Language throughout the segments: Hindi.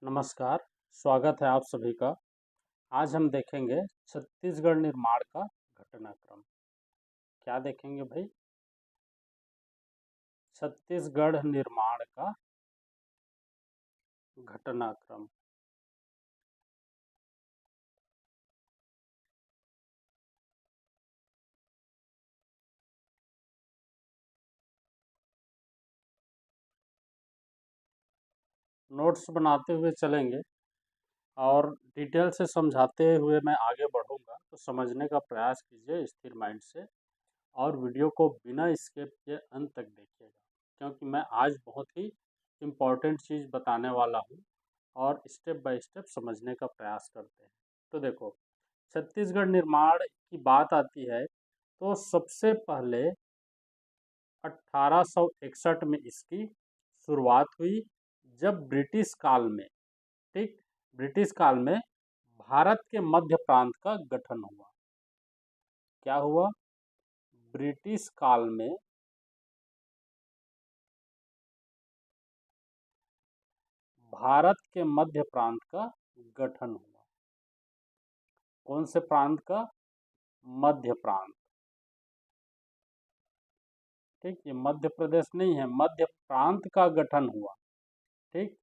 नमस्कार, स्वागत है आप सभी का। आज हम देखेंगे छत्तीसगढ़ निर्माण का घटनाक्रम। क्या देखेंगे भाई? छत्तीसगढ़ निर्माण का घटनाक्रम। नोट्स बनाते हुए चलेंगे और डिटेल से समझाते हुए मैं आगे बढ़ूंगा, तो समझने का प्रयास कीजिए स्थिर माइंड से और वीडियो को बिना स्किप के अंत तक देखिएगा, क्योंकि मैं आज बहुत ही इम्पोर्टेंट चीज़ बताने वाला हूँ और स्टेप बाय स्टेप समझने का प्रयास करते हैं। तो देखो, छत्तीसगढ़ निर्माण की बात आती है तो सबसे पहले 1861 में इसकी शुरुआत हुई, जब ब्रिटिश काल में, ठीक, ब्रिटिश काल में भारत के मध्य प्रांत का गठन हुआ। क्या हुआ? ब्रिटिश काल में भारत के मध्य प्रांत का गठन हुआ। कौन से प्रांत का? मध्य प्रांत। ठीक, ये मध्य प्रदेश नहीं है, मध्य प्रांत का गठन हुआ। ठीक,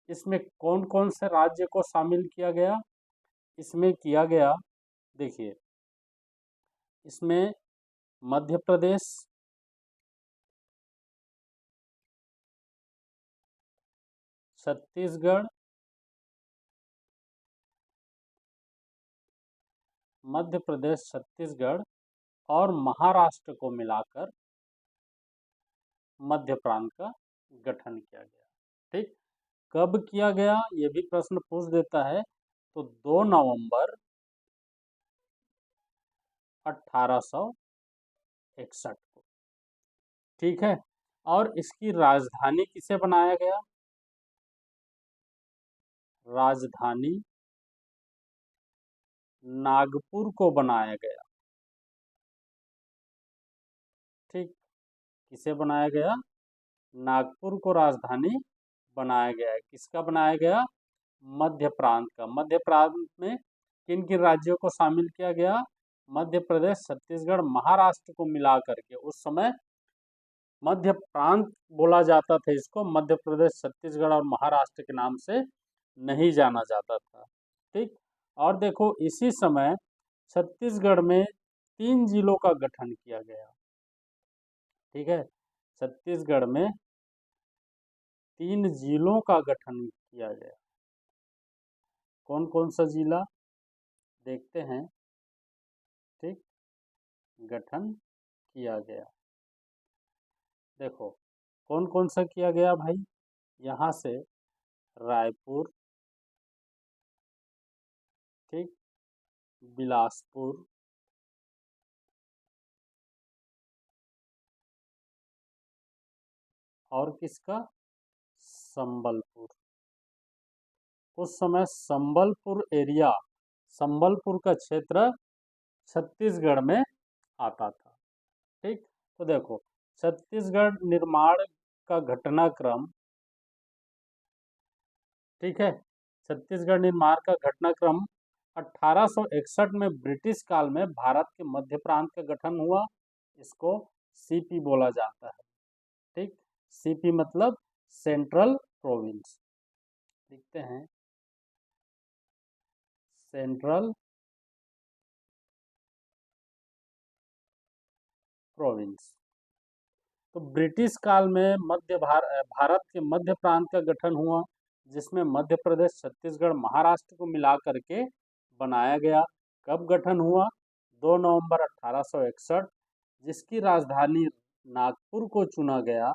इसमें कौन कौन से राज्य को शामिल किया गया? इसमें किया गया, देखिए, इसमें मध्य प्रदेश, छत्तीसगढ़, मध्य प्रदेश, छत्तीसगढ़ और महाराष्ट्र को मिलाकर मध्य प्रांत का गठन किया गया। ठीक, कब किया गया ये भी प्रश्न पूछ देता है, तो 2 नवंबर 1861 को। ठीक है, और इसकी राजधानी किसे बनाया गया? राजधानी नागपुर को बनाया गया। ठीक, किसे बनाया गया? नागपुर को राजधानी बनाया गया है। किसका बनाया गया? मध्य प्रांत का। मध्य प्रांत में किन किन राज्यों को शामिल किया गया? मध्य प्रदेश, छत्तीसगढ़, महाराष्ट्र को मिला करके। उस समय मध्य प्रांत बोला जाता था इसको, मध्य प्रदेश, छत्तीसगढ़ और महाराष्ट्र के नाम से नहीं जाना जाता था। ठीक, और देखो, इसी समय छत्तीसगढ़ में 3 जिलों का गठन किया गया। ठीक है, छत्तीसगढ़ में 3 जिलों का गठन किया गया। कौन कौन सा जिला देखते हैं? ठीक, गठन किया गया। देखो, कौन कौन सा किया गया भाई? यहाँ से रायपुर, ठीक, बिलासपुर, और किसका? संबलपुर। उस समय संबलपुर एरिया, संबलपुर का क्षेत्र छत्तीसगढ़ में आता था। ठीक, तो देखो, छत्तीसगढ़ निर्माण का घटनाक्रम, ठीक है, छत्तीसगढ़ निर्माण का घटनाक्रम 1861 में ब्रिटिश काल में भारत के मध्य प्रांत का गठन हुआ। इसको सीपी बोला जाता है। ठीक, सीपी मतलब सेंट्रल प्रोविंस। लिखते हैं सेंट्रल प्रोविंस। तो ब्रिटिश काल में भारत के मध्य प्रांत का गठन हुआ, जिसमें मध्य प्रदेश, छत्तीसगढ़, महाराष्ट्र को मिला करके बनाया गया। कब गठन हुआ? 2 नवंबर 1861, जिसकी राजधानी नागपुर को चुना गया,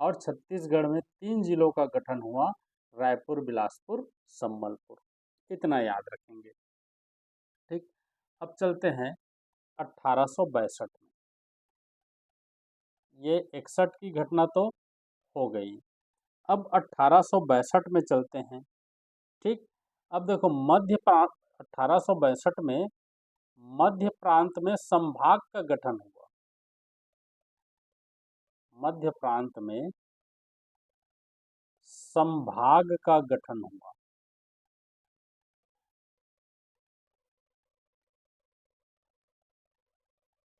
और छत्तीसगढ़ में 3 जिलों का गठन हुआ, रायपुर, बिलासपुर, संबलपुर। इतना याद रखेंगे। ठीक, अब चलते हैं 1862 में। ये 61 की घटना तो हो गई, अब 1862 में चलते हैं। ठीक, अब देखो, मध्य प्रांत, 1862 में मध्य प्रांत में संभाग का गठन हुआ। मध्य प्रांत में संभाग का गठन हुआ।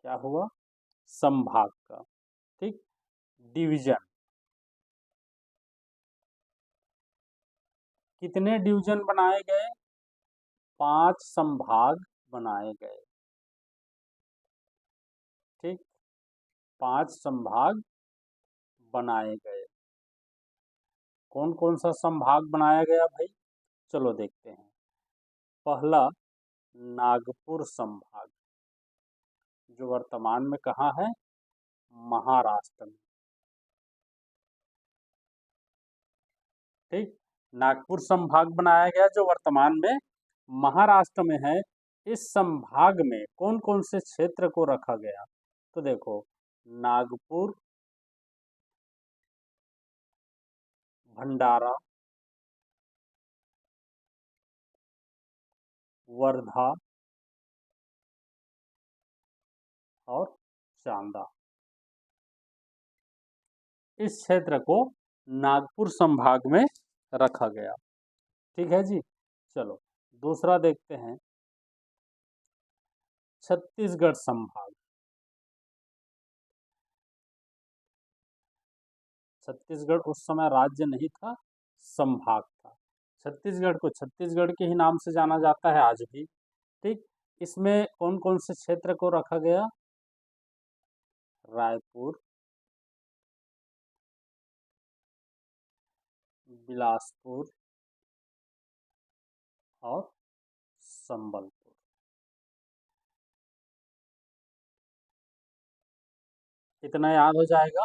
क्या हुआ? संभाग का। ठीक। डिवीजन, कितने डिवीजन बनाए गए? 5 संभाग बनाए गए। ठीक, 5 संभाग बनाए गए। कौन कौन सा संभाग बनाया गया भाई? चलो देखते हैं। पहला, नागपुर संभाग, जो वर्तमान में कहाँ है? महाराष्ट्र में। ठीक, नागपुर संभाग बनाया गया जो वर्तमान में महाराष्ट्र में है। इस संभाग में कौन कौन से क्षेत्र को रखा गया? तो देखो, नागपुर, भंडारा, वर्धा और चांदा, इस क्षेत्र को नागपुर संभाग में रखा गया। ठीक है जी। चलो दूसरा देखते हैं, छत्तीसगढ़ संभाग। छत्तीसगढ़ उस समय राज्य नहीं था, संभाग था। छत्तीसगढ़ को छत्तीसगढ़ के ही नाम से जाना जाता है आज भी। ठीक, इसमें कौन कौन से क्षेत्र को रखा गया? रायपुर, बिलासपुर और संबलपुर। इतना याद हो जाएगा।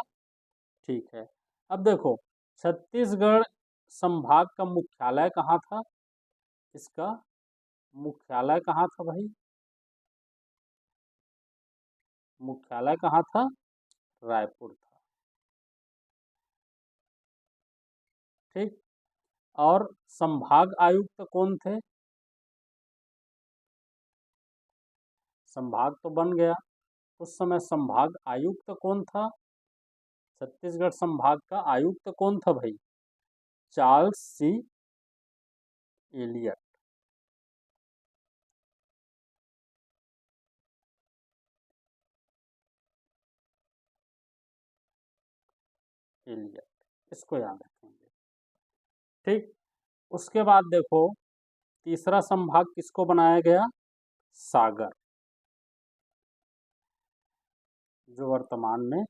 ठीक है। अब देखो, छत्तीसगढ़ संभाग का मुख्यालय कहाँ था? इसका मुख्यालय कहाँ था भाई? मुख्यालय कहाँ था? रायपुर था। ठीक, और संभाग आयुक्त कौन थे? संभाग तो बन गया, उस समय संभाग आयुक्त कौन था? छत्तीसगढ़ संभाग का आयुक्त कौन था भाई? चार्ल्स सी एलियट। एलियट, इसको याद रखेंगे। ठीक, उसके बाद देखो, तीसरा संभाग किसको बनाया गया? सागर, जो वर्तमान में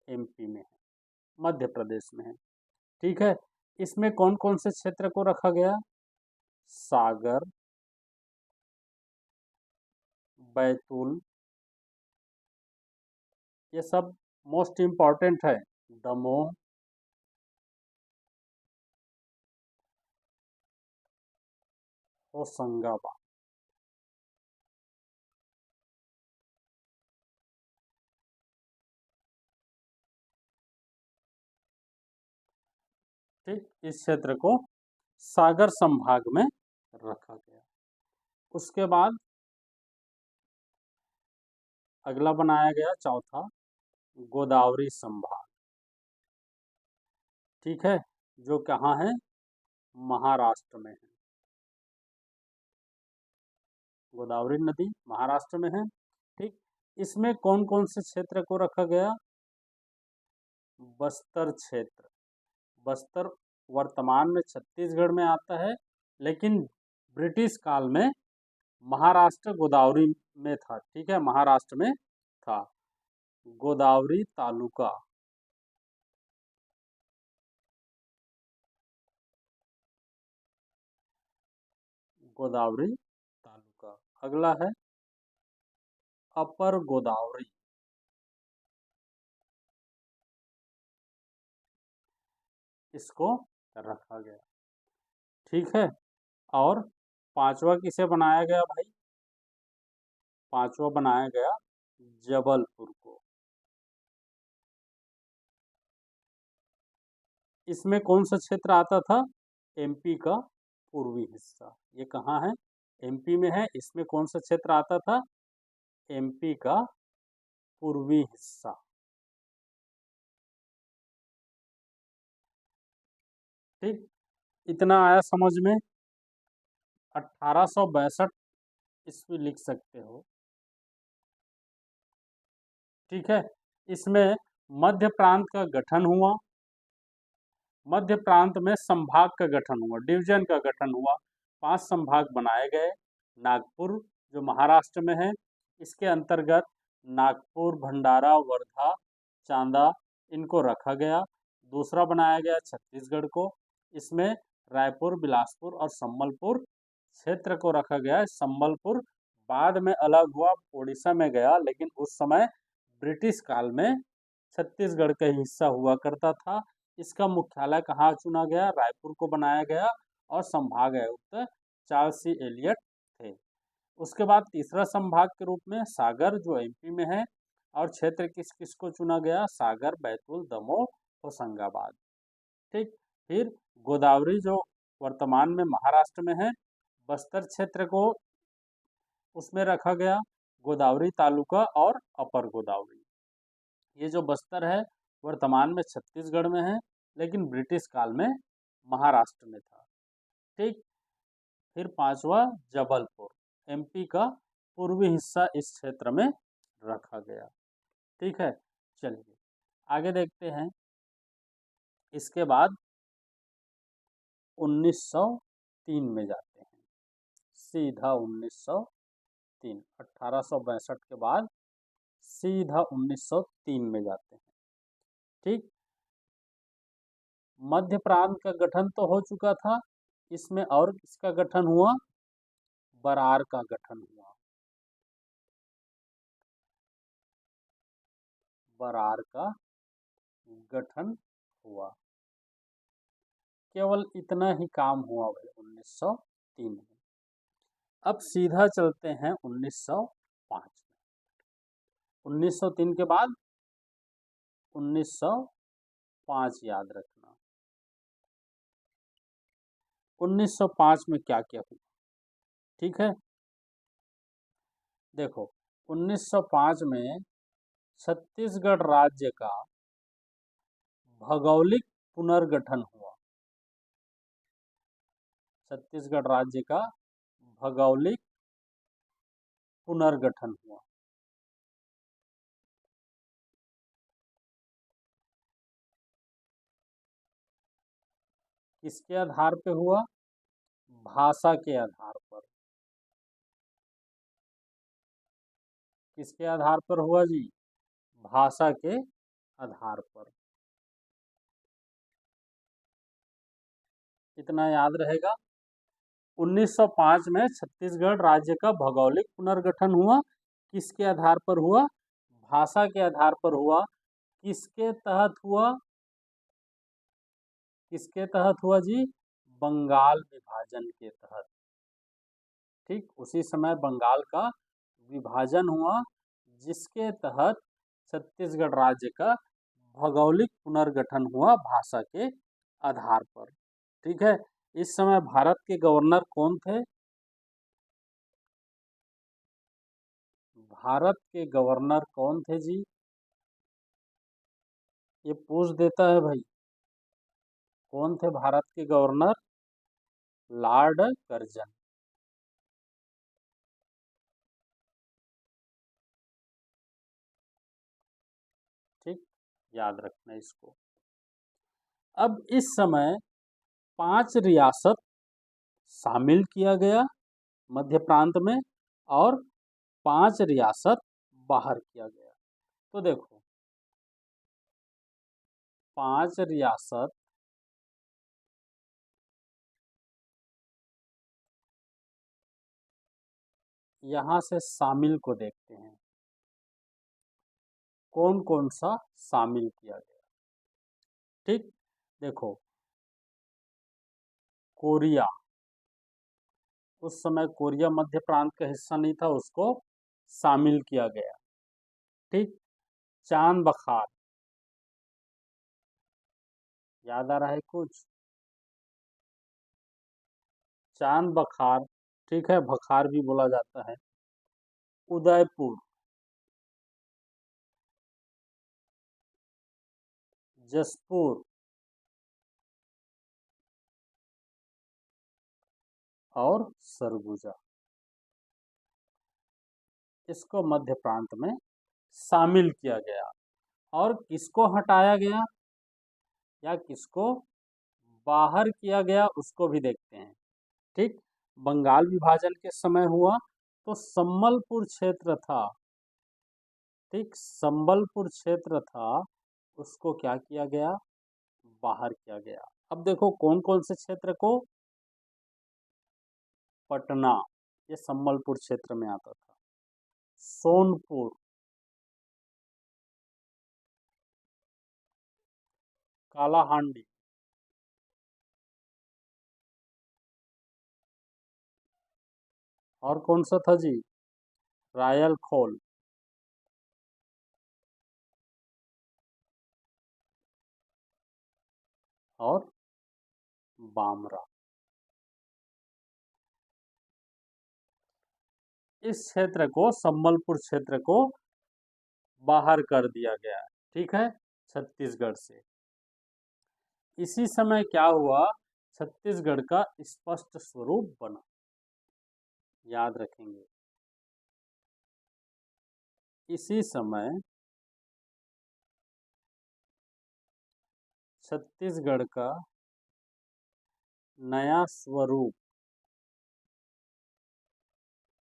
एमपी में है, मध्य प्रदेश में है। ठीक है, इसमें कौन कौन से क्षेत्र को रखा गया? सागर, बैतूल, ये सब मोस्ट इम्पॉर्टेंट है। दमोह, होशंगाबाद। ठीक, इस क्षेत्र को सागर संभाग में रखा गया। उसके बाद अगला बनाया गया चौथा, गोदावरी संभाग। ठीक है, जो कहाँ है? महाराष्ट्र में है। गोदावरी नदी महाराष्ट्र में है। ठीक, इसमें कौन कौन से क्षेत्र को रखा गया? बस्तर क्षेत्र। बस्तर वर्तमान में छत्तीसगढ़ में आता है, लेकिन ब्रिटिश काल में महाराष्ट्र गोदावरी में था। ठीक है, महाराष्ट्र में था। गोदावरी तालुका, गोदावरी तालुका। अगला है अपर गोदावरी, इसको रखा गया। ठीक है, और पांचवा किसे बनाया गया भाई? पांचवा बनाया गया जबलपुर को। इसमें कौन सा क्षेत्र आता था? एमपी का पूर्वी हिस्सा। ये कहाँ है? एमपी में है। इसमें कौन सा क्षेत्र आता था? एमपी का पूर्वी हिस्सा। ठीक, इतना आया समझ में। 1862 ईस्वी लिख सकते हो। ठीक है, इसमें मध्य प्रांत का गठन हुआ। मध्य प्रांत में संभाग का गठन हुआ, डिवीजन का गठन हुआ। 5 संभाग बनाए गए। नागपुर जो महाराष्ट्र में है, इसके अंतर्गत नागपुर, भंडारा, वर्धा, चांदा इनको रखा गया। दूसरा बनाया गया छत्तीसगढ़ को, इसमें रायपुर, बिलासपुर और संबलपुर क्षेत्र को रखा गया। संबलपुर बाद में अलग हुआ, उड़ीसा में गया, लेकिन उस समय ब्रिटिश काल में छत्तीसगढ़ का हिस्सा हुआ करता था। इसका मुख्यालय कहाँ चुना गया? रायपुर को बनाया गया और संभाग आयुक्त चार्ल्स सी एलियट थे। उसके बाद तीसरा संभाग के रूप में सागर जो एमपी में है, और क्षेत्र किस किस को चुना गया? सागर, बैतूल, दमोह, होशंगाबाद। ठीक, फिर गोदावरी जो वर्तमान में महाराष्ट्र में है, बस्तर क्षेत्र को उसमें रखा गया, गोदावरी तालुका और अपर गोदावरी। ये जो बस्तर है वर्तमान में छत्तीसगढ़ में है, लेकिन ब्रिटिश काल में महाराष्ट्र में था। ठीक, फिर पांचवा जबलपुर, एमपी का पूर्वी हिस्सा इस क्षेत्र में रखा गया। ठीक है, चलिए आगे देखते हैं। इसके बाद 1903 में जाते हैं, सीधा 1903, 1862 के बाद सीधा 1903 में जाते हैं। ठीक, मध्य प्रांत का गठन तो हो चुका था, इसमें और किसका गठन हुआ? बरार का गठन हुआ। बरार का गठन हुआ। केवल इतना ही काम हुआ भाई 1903 में। अब सीधा चलते हैं 1905 में। 1903 के बाद 1905 याद रखना। 1905 में क्या क्या हुआ? ठीक है, देखो 1905 में छत्तीसगढ़ राज्य का भौगोलिक पुनर्गठन हुआ। छत्तीसगढ़ राज्य का भौगोलिक पुनर्गठन हुआ। किसके आधार पे हुआ? भाषा के आधार पर। किसके आधार पर हुआ जी? भाषा के आधार पर। इतना याद रहेगा। 1905 में छत्तीसगढ़ राज्य का भौगोलिक पुनर्गठन हुआ। किसके आधार पर हुआ? भाषा के आधार पर हुआ। किसके तहत हुआ? किसके तहत हुआ जी? बंगाल विभाजन के तहत। ठीक, उसी समय बंगाल का विभाजन हुआ, जिसके तहत छत्तीसगढ़ राज्य का भौगोलिक पुनर्गठन हुआ भाषा के आधार पर। ठीक है, इस समय भारत के गवर्नर कौन थे? भारत के गवर्नर कौन थे जी? ये पूछ देता है भाई, कौन थे भारत के गवर्नर? Lord Curzon. ठीक, याद रखना इसको। अब इस समय 5 रियासत शामिल किया गया मध्य प्रांत में, और 5 रियासत बाहर किया गया। तो देखो 5 रियासत यहाँ से शामिल को देखते हैं, कौन कौन सा शामिल किया गया। ठीक, देखो कोरिया, उस समय कोरिया मध्य प्रांत का हिस्सा नहीं था, उसको शामिल किया गया। ठीक, चांद बखार, याद आ रहा है कुछ? चांद बखार, ठीक है, बखार भी बोला जाता है। उदयपुर, जसपुर, और सरगुजा, इसको मध्य प्रांत में शामिल किया गया। और किसको हटाया गया या किसको बाहर किया गया उसको भी देखते हैं। ठीक, बंगाल विभाजन के समय हुआ तो संबलपुर क्षेत्र था, ठीक, संबलपुर क्षेत्र था, उसको क्या किया गया, बाहर किया गया। अब देखो कौन कौन से क्षेत्र को, पटना, ये संबलपुर क्षेत्र में आता था, सोनपुर, कालाहांडी, और कौन सा था जी, रायल खोल, और बामरा। इस क्षेत्र को, संबलपुर क्षेत्र को बाहर कर दिया गया है, ठीक है, छत्तीसगढ़ से। इसी समय क्या हुआ, छत्तीसगढ़ का स्पष्ट स्वरूप बना, याद रखेंगे। इसी समय छत्तीसगढ़ का नया स्वरूप,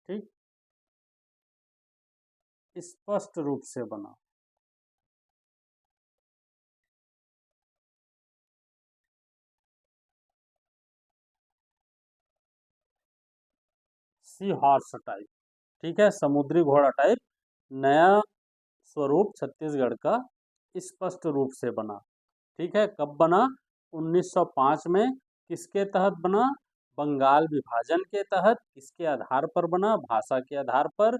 ठीक, स्पष्ट रूप से बना। सी हॉर्स टाइप, ठीक है, समुद्री घोड़ा टाइप नया स्वरूप छत्तीसगढ़ का स्पष्ट रूप से बना। ठीक है, कब बना, 1905 में। किसके तहत बना, बंगाल विभाजन के तहत। किसके आधार पर बना, भाषा के आधार पर।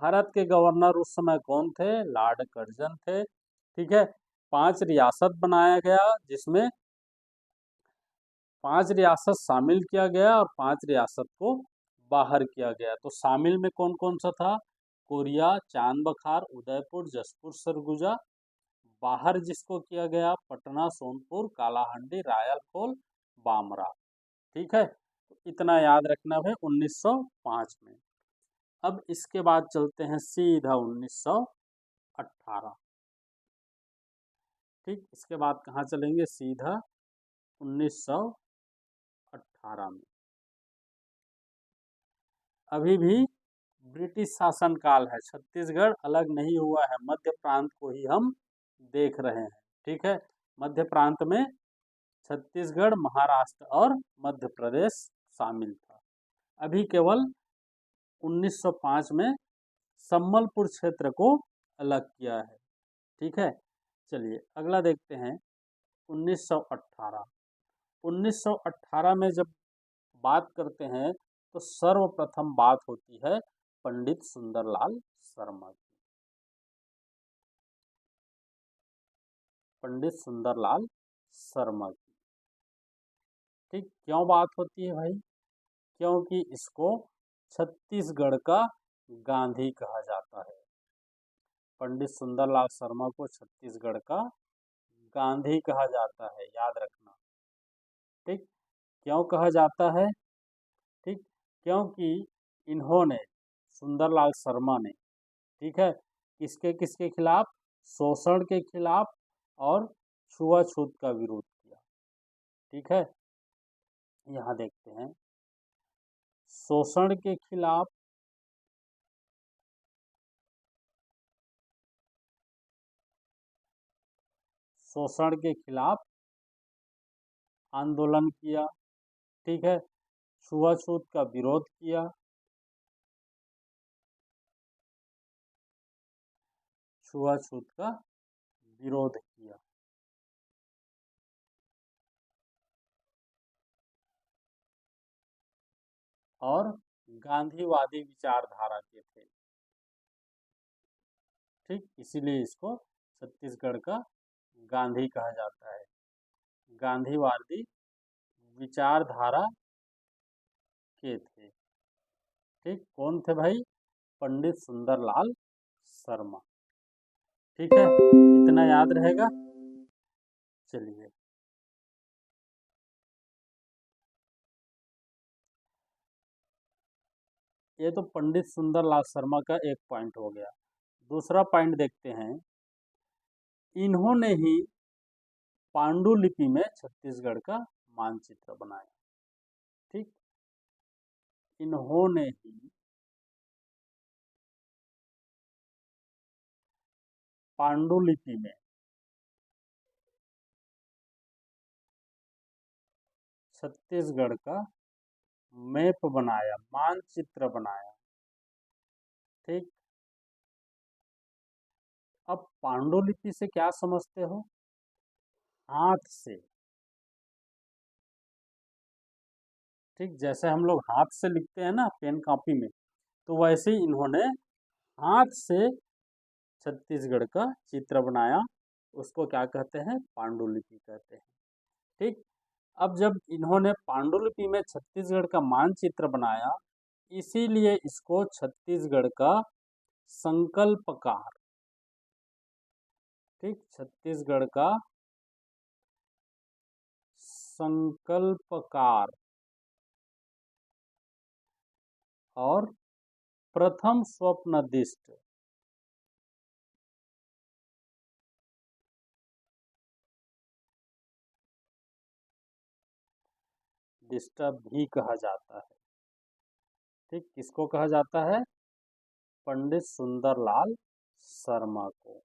भारत के गवर्नर उस समय कौन थे, लॉर्ड कर्जन थे। ठीक है, 5 रियासत बनाया गया, जिसमें 5 रियासत शामिल किया गया और 5 रियासत को बाहर किया गया। तो शामिल में कौन कौन सा था, कोरिया, चांद बखार, उदयपुर, जसपुर, सरगुजा। बाहर जिसको किया गया, पटना, सोनपुर, कालाहांडी, रायलखोल, बामरा। ठीक है, तो इतना याद रखना है 1905 में। अब इसके बाद चलते हैं सीधा 1918। ठीक, इसके बाद कहाँ चलेंगे, सीधा 1918 में। अभी भी ब्रिटिश शासन काल है, छत्तीसगढ़ अलग नहीं हुआ है, मध्य प्रांत को ही हम देख रहे हैं। ठीक है, मध्य प्रांत में छत्तीसगढ़, महाराष्ट्र और मध्य प्रदेश शामिल था। अभी केवल 1905 में संबलपुर क्षेत्र को अलग किया है। ठीक है, चलिए अगला देखते हैं 1918। 1918 में जब बात करते हैं तो सर्वप्रथम बात होती है पंडित सुंदरलाल शर्मा की। पंडित सुंदरलाल शर्मा की, ठीक, क्यों बात होती है भाई, क्योंकि इसको छत्तीसगढ़ का गांधी कहा जाता है। पंडित सुंदरलाल शर्मा को छत्तीसगढ़ का गांधी कहा जाता है, याद रखना। ठीक, क्यों कहा जाता है, ठीक, क्योंकि इन्होंने, सुंदरलाल शर्मा ने, ठीक है, किसके किसके खिलाफ, शोषण के खिलाफ और छुआछूत का विरोध किया। ठीक है, यहाँ देखते हैं, शोषण के खिलाफ, शोषण के खिलाफ आंदोलन किया। ठीक है, छुआछूत का विरोध किया, छुआछूत का विरोध किया। और गांधीवादी विचारधारा के थे। ठीक, इसीलिए इसको छत्तीसगढ़ का गांधी कहा जाता है। गांधीवादी विचारधारा के थे। ठीक, कौन थे भाई, पंडित सुंदरलाल शर्मा। ठीक है, इतना याद रहेगा। चलिए ये तो पंडित सुंदरलाल शर्मा का एक पॉइंट हो गया। दूसरा पॉइंट देखते हैं, इन्होंने ही पांडुलिपि में छत्तीसगढ़ का मानचित्र बनाया। ठीक, इन्होंने ही पांडुलिपि में छत्तीसगढ़ का मैप बनाया, मानचित्र बनाया। ठीक, अब पांडुलिपि से क्या समझते हो? हाथ से। ठीक, जैसे हम लोग हाथ से लिखते हैं ना पेन कॉपी में, तो वैसे ही इन्होंने हाथ से छत्तीसगढ़ का चित्र बनाया, उसको क्या कहते हैं? पांडुलिपि कहते हैं। ठीक, अब जब इन्होंने पांडुलिपि में छत्तीसगढ़ का मानचित्र बनाया, इसीलिए इसको छत्तीसगढ़ का संकल्पकार, ठीक, छत्तीसगढ़ का संकल्पकार और प्रथम स्वप्नदिष्ट भी कहा जाता है। ठीक, किसको कहा जाता है? पंडित सुंदरलाल शर्मा को।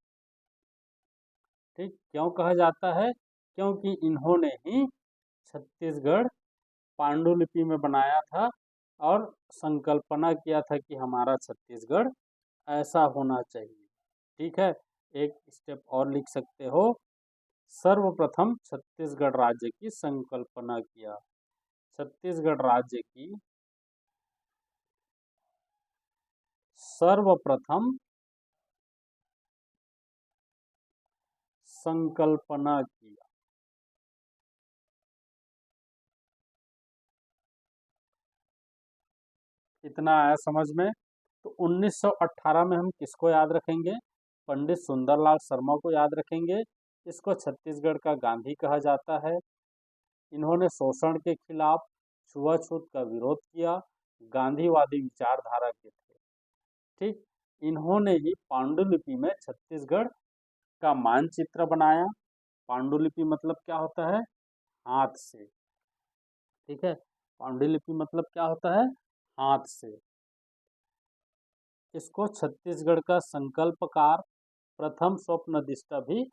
ठीक, क्यों कहा जाता है? क्योंकि इन्होंने ही छत्तीसगढ़ पांडुलिपि में बनाया था और संकल्पना किया था कि हमारा छत्तीसगढ़ ऐसा होना चाहिए। ठीक है, एक स्टेप और लिख सकते हो, सर्वप्रथम छत्तीसगढ़ राज्य की संकल्पना किया। छत्तीसगढ़ राज्य की सर्वप्रथम संकल्पना किया। इतना आया समझ में? तो 1918 में हम किसको याद रखेंगे? पंडित सुंदरलाल शर्मा को याद रखेंगे। इसको छत्तीसगढ़ का गांधी कहा जाता है। इन्होंने शोषण के खिलाफ, छुआछूत का विरोध किया, गांधीवादी विचारधारा के थे। ठीक, इन्होंने ही पांडुलिपि में छत्तीसगढ़ का मानचित्र बनाया। पांडुलिपि मतलब क्या होता है? हाथ से। ठीक है, पांडुलिपि मतलब क्या होता है? हाथ से। इसको छत्तीसगढ़ का संकल्पकार, प्रथम स्वप्नदिष्टा भी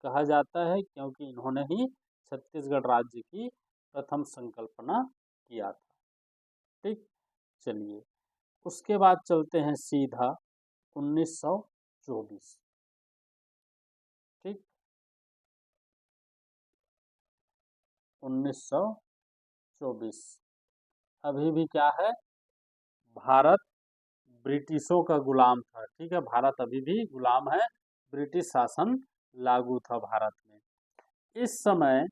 कहा जाता है, क्योंकि इन्होंने ही छत्तीसगढ़ राज्य की प्रथम संकल्पना किया था। ठीक, चलिए उसके बाद चलते हैं सीधा 1924। ठीक, 1924 अभी भी क्या है? भारत ब्रिटिशों का गुलाम था। ठीक है, भारत अभी भी गुलाम है, ब्रिटिश शासन लागू था भारत में। इस समय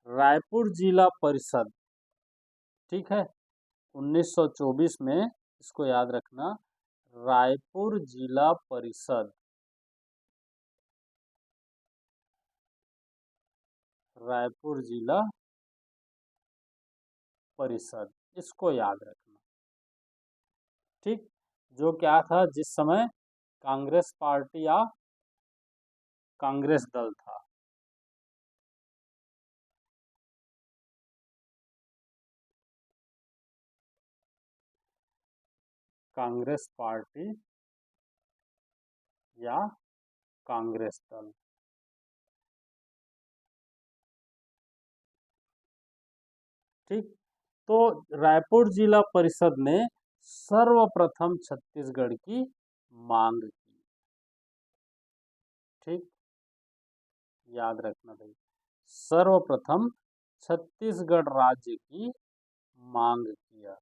रायपुर जिला परिषद, ठीक है, 1924 में, इसको याद रखना, रायपुर जिला परिषद, रायपुर जिला परिषद, इसको याद रखना। ठीक, जो क्या था, जिस समय कांग्रेस पार्टी या कांग्रेस दल था। कांग्रेस पार्टी या कांग्रेस दल। ठीक, तो रायपुर जिला परिषद ने सर्वप्रथम छत्तीसगढ़ की मांग की। ठीक, याद रखना भाई, सर्वप्रथम छत्तीसगढ़ राज्य की मांग किया।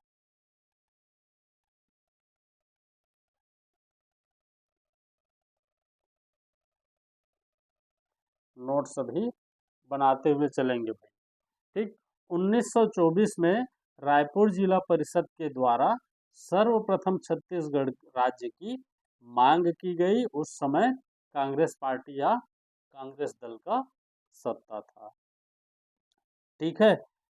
नोट्स अभी बनाते हुए चलेंगे भाई। ठीक, 1924 में रायपुर जिला परिषद के द्वारा सर्वप्रथम छत्तीसगढ़ राज्य की मांग की गई। उस समय कांग्रेस पार्टी या कांग्रेस दल का सत्ता था। ठीक है,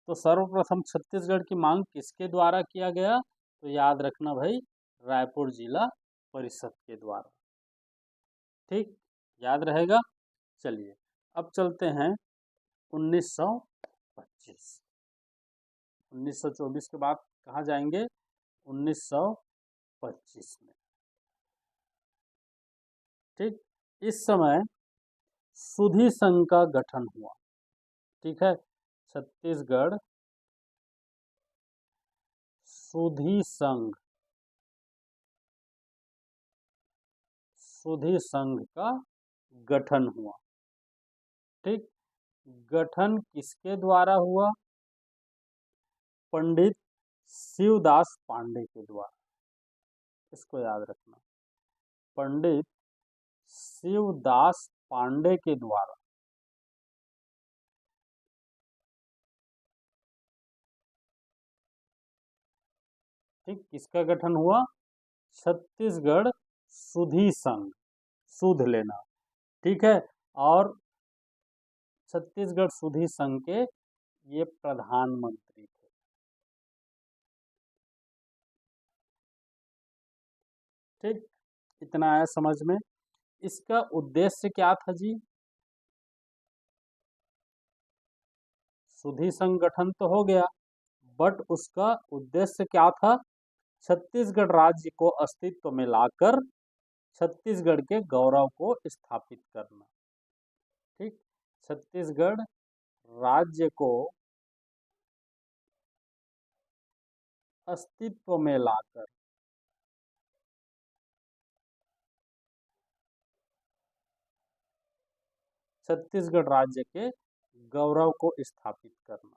तो सर्वप्रथम छत्तीसगढ़ की मांग किसके द्वारा किया गया? तो याद रखना भाई, रायपुर जिला परिषद के द्वारा। ठीक, याद रहेगा। चलिए अब चलते हैं 1925। 1924 के बाद कहाँ जाएंगे? 1925 में। ठीक, इस समय सुधी संघ का गठन हुआ। ठीक है, छत्तीसगढ़ सुधी संघ, सुधी संघ का गठन हुआ। ठीक, गठन किसके द्वारा हुआ? पंडित शिवदास पांडे के द्वारा। इसको याद रखना, पंडित शिवदास पांडे के द्वारा। ठीक, किसका गठन हुआ? छत्तीसगढ़ सुधी संघ, सुध लेना। ठीक है, और छत्तीसगढ़ सुधी संघ के ये प्रधानमंत्री थे। ठीक, इतना आया समझ में। इसका उद्देश्य क्या था जी? सुधी संघ गठन तो हो गया, बट उसका उद्देश्य क्या था? छत्तीसगढ़ राज्य को अस्तित्व में लाकर छत्तीसगढ़ के गौरव को स्थापित करना। ठीक, छत्तीसगढ़ राज्य को अस्तित्व में लाकर छत्तीसगढ़ राज्य के गौरव को स्थापित करना।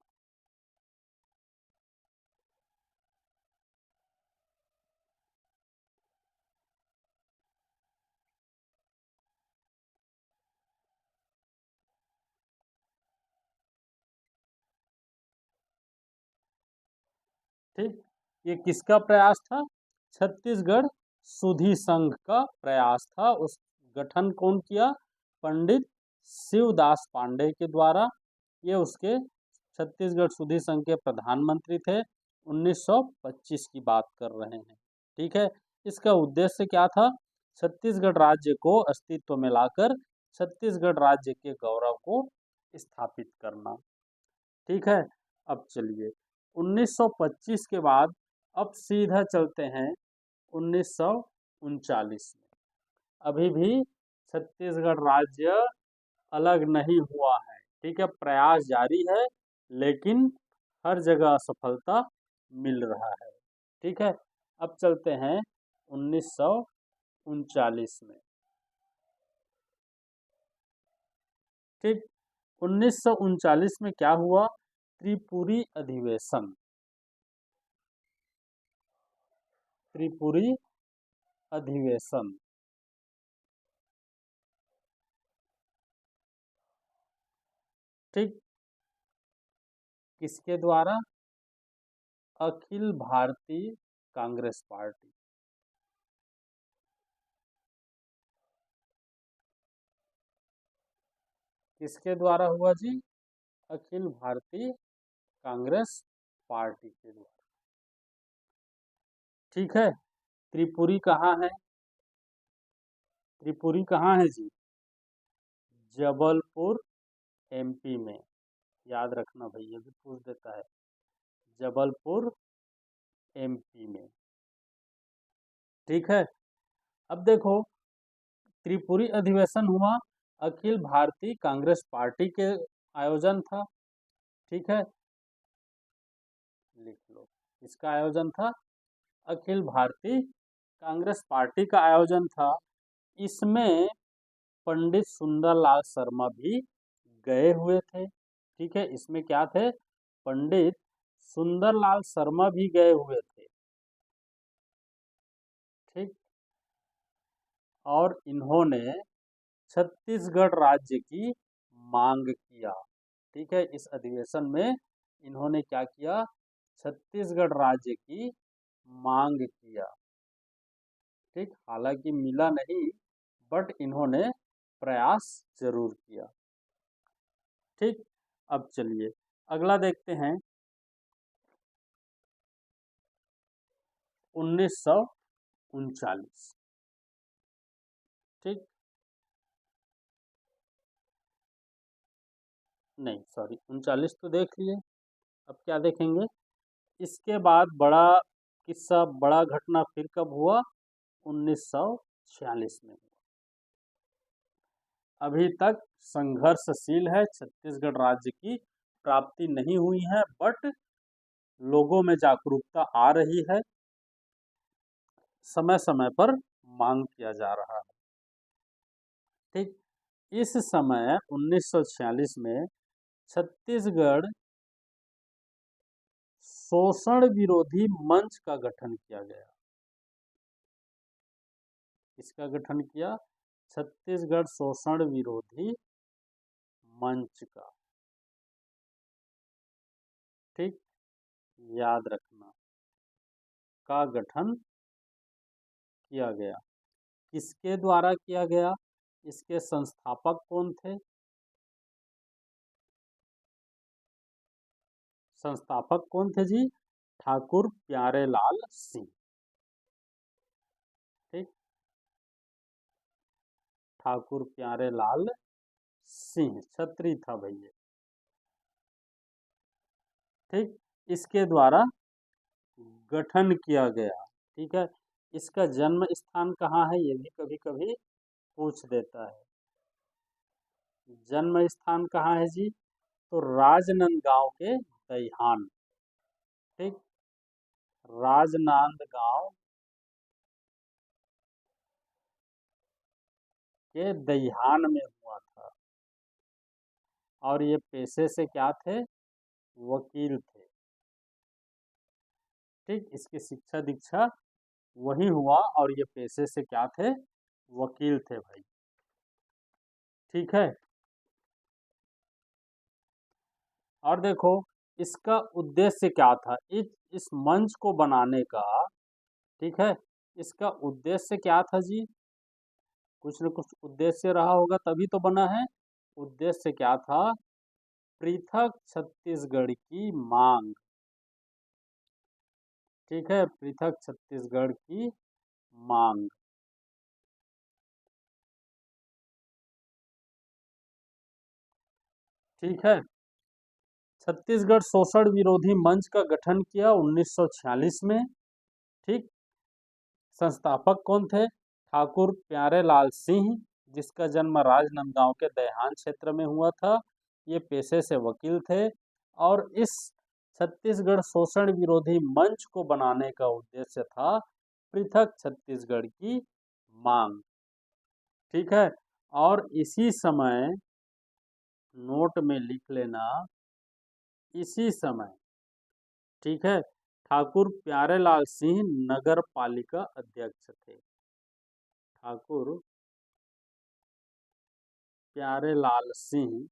ठीक, ये किसका प्रयास था? छत्तीसगढ़ सुधी संघ का प्रयास था। उस गठन कौन किया? पंडित शिवदास पांडे के द्वारा। ये उसके छत्तीसगढ़ सुधी संघ के प्रधानमंत्री थे। 1925 की बात कर रहे हैं। ठीक है, इसका उद्देश्य क्या था? छत्तीसगढ़ राज्य को अस्तित्व में लाकर छत्तीसगढ़ राज्य के गौरव को स्थापित करना। ठीक है, अब चलिए 1925 के बाद अब सीधा चलते हैं 1939 में। अभी भी छत्तीसगढ़ राज्य अलग नहीं हुआ है। ठीक है, प्रयास जारी है, लेकिन हर जगह असफलता मिल रहा है। ठीक है, अब चलते हैं 1939 में। ठीक, 1939 में क्या हुआ? त्रिपुरी अधिवेशन, त्रिपुरी अधिवेशन। ठीक, किसके द्वारा? अखिल भारतीय कांग्रेस पार्टी। किसके द्वारा हुआ जी? अखिल भारतीय कांग्रेस पार्टी के द्वारा। ठीक है, त्रिपुरी कहाँ है? त्रिपुरी कहाँ है जी? जबलपुर एमपी में। याद रखना भाई, ये भी पूछ देता है। जबलपुर एमपी में। ठीक है, अब देखो त्रिपुरी अधिवेशन हुआ, अखिल भारतीय कांग्रेस पार्टी के आयोजन था। ठीक है, लिख लो, इसका आयोजन था, अखिल भारतीय कांग्रेस पार्टी का आयोजन था। इसमें पंडित सुंदरलाल शर्मा भी गए हुए थे। ठीक है, इसमें क्या थे? पंडित सुंदरलाल शर्मा भी गए हुए थे। ठीक, और इन्होंने छत्तीसगढ़ राज्य की मांग किया। ठीक है, इस अधिवेशन में इन्होंने क्या किया? छत्तीसगढ़ राज्य की मांग किया। ठीक, हालांकि मिला नहीं, बट इन्होंने प्रयास जरूर किया। ठीक, अब चलिए अगला देखते हैं 1942। 39। ठीक, नहीं सॉरी 39 तो देख लिए, अब क्या देखेंगे। इसके बाद बड़ा किस्सा, बड़ा घटना फिर कब हुआ? 1946 में। अभी तक संघर्षशील है, छत्तीसगढ़ राज्य की प्राप्ति नहीं हुई है, बट लोगों में जागरूकता आ रही है, समय समय पर मांग किया जा रहा है। ठीक, इस समय 1946 में छत्तीसगढ़ शोषण विरोधी मंच का गठन किया गया। किसका गठन किया? छत्तीसगढ़ शोषण विरोधी मंच का। ठीक, याद रखना, का गठन किया गया। किसके द्वारा किया गया? इसके संस्थापक कौन थे? संस्थापक कौन थे जी? ठाकुर प्यारेलाल सिंह। ठीक, ठाकुर प्यारेलाल सिंह छत्री था भैया। ठीक, इसके द्वारा गठन किया गया। ठीक है, इसका जन्म स्थान कहाँ है, ये भी कभी कभी पूछ देता है। जन्म स्थान कहाँ है जी? तो राजनांदगांव के दैहान। ठीक, राजनांदगांव के दैहान में हुआ था। और ये पेशे से क्या थे? वकील थे। ठीक, इसकी शिक्षा दीक्षा वही हुआ, और ये पेशे से क्या थे? वकील थे भाई। ठीक है, और देखो इसका उद्देश्य क्या था, इस मंच को बनाने का। ठीक है, इसका उद्देश्य क्या था जी? कुछ न कुछ उद्देश्य रहा होगा तभी तो बना है। उद्देश्य क्या था? पृथक छत्तीसगढ़ की मांग। ठीक है, पृथक छत्तीसगढ़ की मांग। ठीक है, छत्तीसगढ़ शोषण विरोधी मंच का गठन किया 1946 में। ठीक, संस्थापक कौन थे? ठाकुर प्यारेलाल सिंह, जिसका जन्म राजनांदगांव के दैहान क्षेत्र में हुआ था। ये पेशे से वकील थे, और इस छत्तीसगढ़ शोषण विरोधी मंच को बनाने का उद्देश्य था पृथक छत्तीसगढ़ की मांग। ठीक है, और इसी समय नोट में लिख लेना, इसी समय। ठीक है, ठाकुर प्यारेलाल सिंह नगर पालिका अध्यक्ष थे। ठाकुर प्यारेलाल सिंह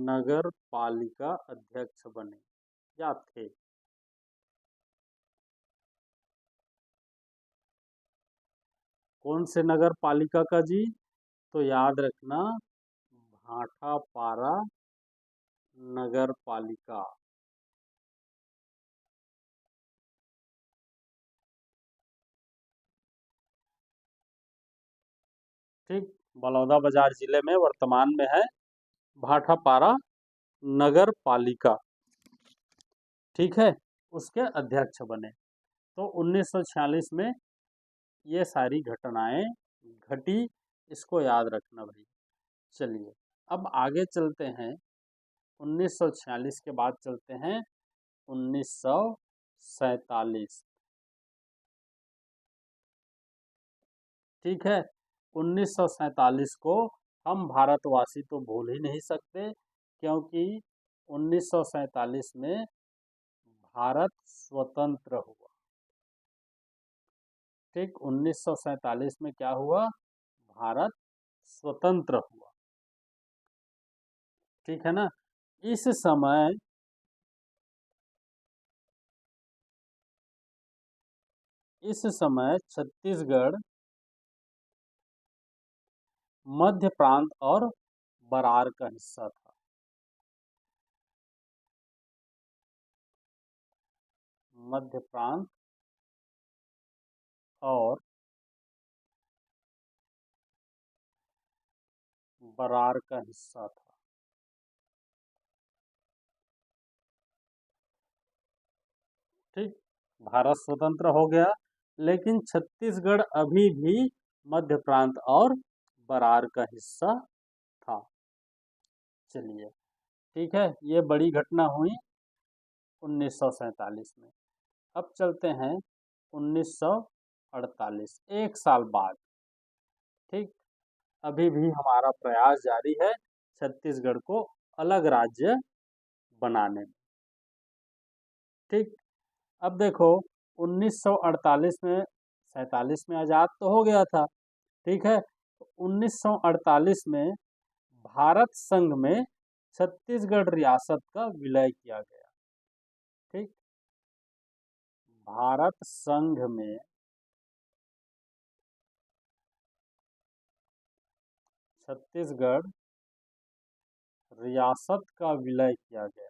नगर पालिका अध्यक्ष बने या थे। कौन से नगर पालिका का जी? तो याद रखना, भाटापारा नगर पालिका। ठीक, बलौदाबाजार जिले में वर्तमान में है भाटापारा नगर पालिका। ठीक है, उसके अध्यक्ष बने। तो 1946 में ये सारी घटनाएं घटी, इसको याद रखना भाई। चलिए, अब आगे चलते हैं। 1946 के बाद चलते हैं 1947। ठीक है, 1947 को हम भारतवासी तो भूल ही नहीं सकते, क्योंकि 1947 में भारत स्वतंत्र हुआ। ठीक, 1947 में क्या हुआ? भारत स्वतंत्र हुआ। ठीक है ना, इस समय छत्तीसगढ़ मध्य प्रांत और बरार का हिस्सा था। मध्य प्रांत और बरार का हिस्सा था। ठीक, भारत स्वतंत्र हो गया, लेकिन छत्तीसगढ़ अभी भी मध्य प्रांत और बरार का हिस्सा था। चलिए, ठीक है, ये बड़ी घटना हुई 1947 में। अब चलते हैं 1948, एक साल बाद। ठीक, अभी भी हमारा प्रयास जारी है छत्तीसगढ़ को अलग राज्य बनाने में। ठीक, अब देखो 1948 में, 47 में आज़ाद तो हो गया था। ठीक है, 1948 में भारत संघ में छत्तीसगढ़ रियासत का विलय किया गया। ठीक, भारत संघ में छत्तीसगढ़ रियासत का विलय किया गया।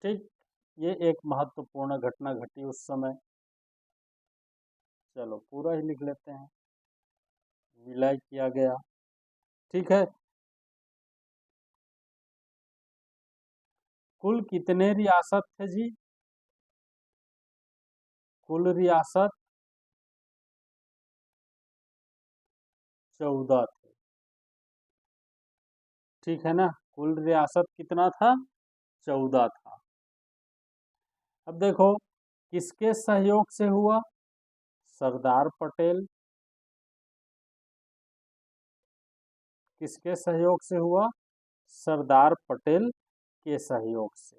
ठीक, ये एक महत्वपूर्ण घटना घटी उस समय। चलो पूरा ही लिख लेते हैं, विलय किया गया। ठीक है, कुल कितने रियासत थे जी? कुल रियासत 14 थे। ठीक है ना, कुल रियासत कितना था? 14 था। अब देखो किसके सहयोग से हुआ? सरदार पटेल। किसके सहयोग से हुआ? सरदार पटेल के सहयोग से।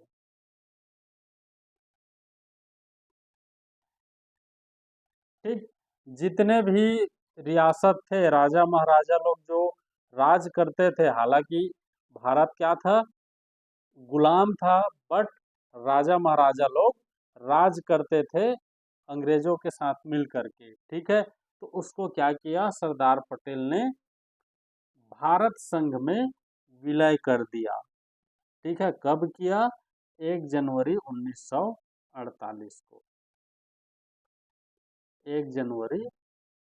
ठीक, जितने भी रियासत थे, राजा महाराजा लोग जो राज करते थे, हालांकि भारत क्या था? गुलाम था, बट राजा महाराजा लोग राज करते थे अंग्रेजों के साथ मिल करके। ठीक है, तो उसको क्या किया? सरदार पटेल ने भारत संघ में विलय कर दिया। ठीक है, कब किया? 1 जनवरी 1948 को। 1 जनवरी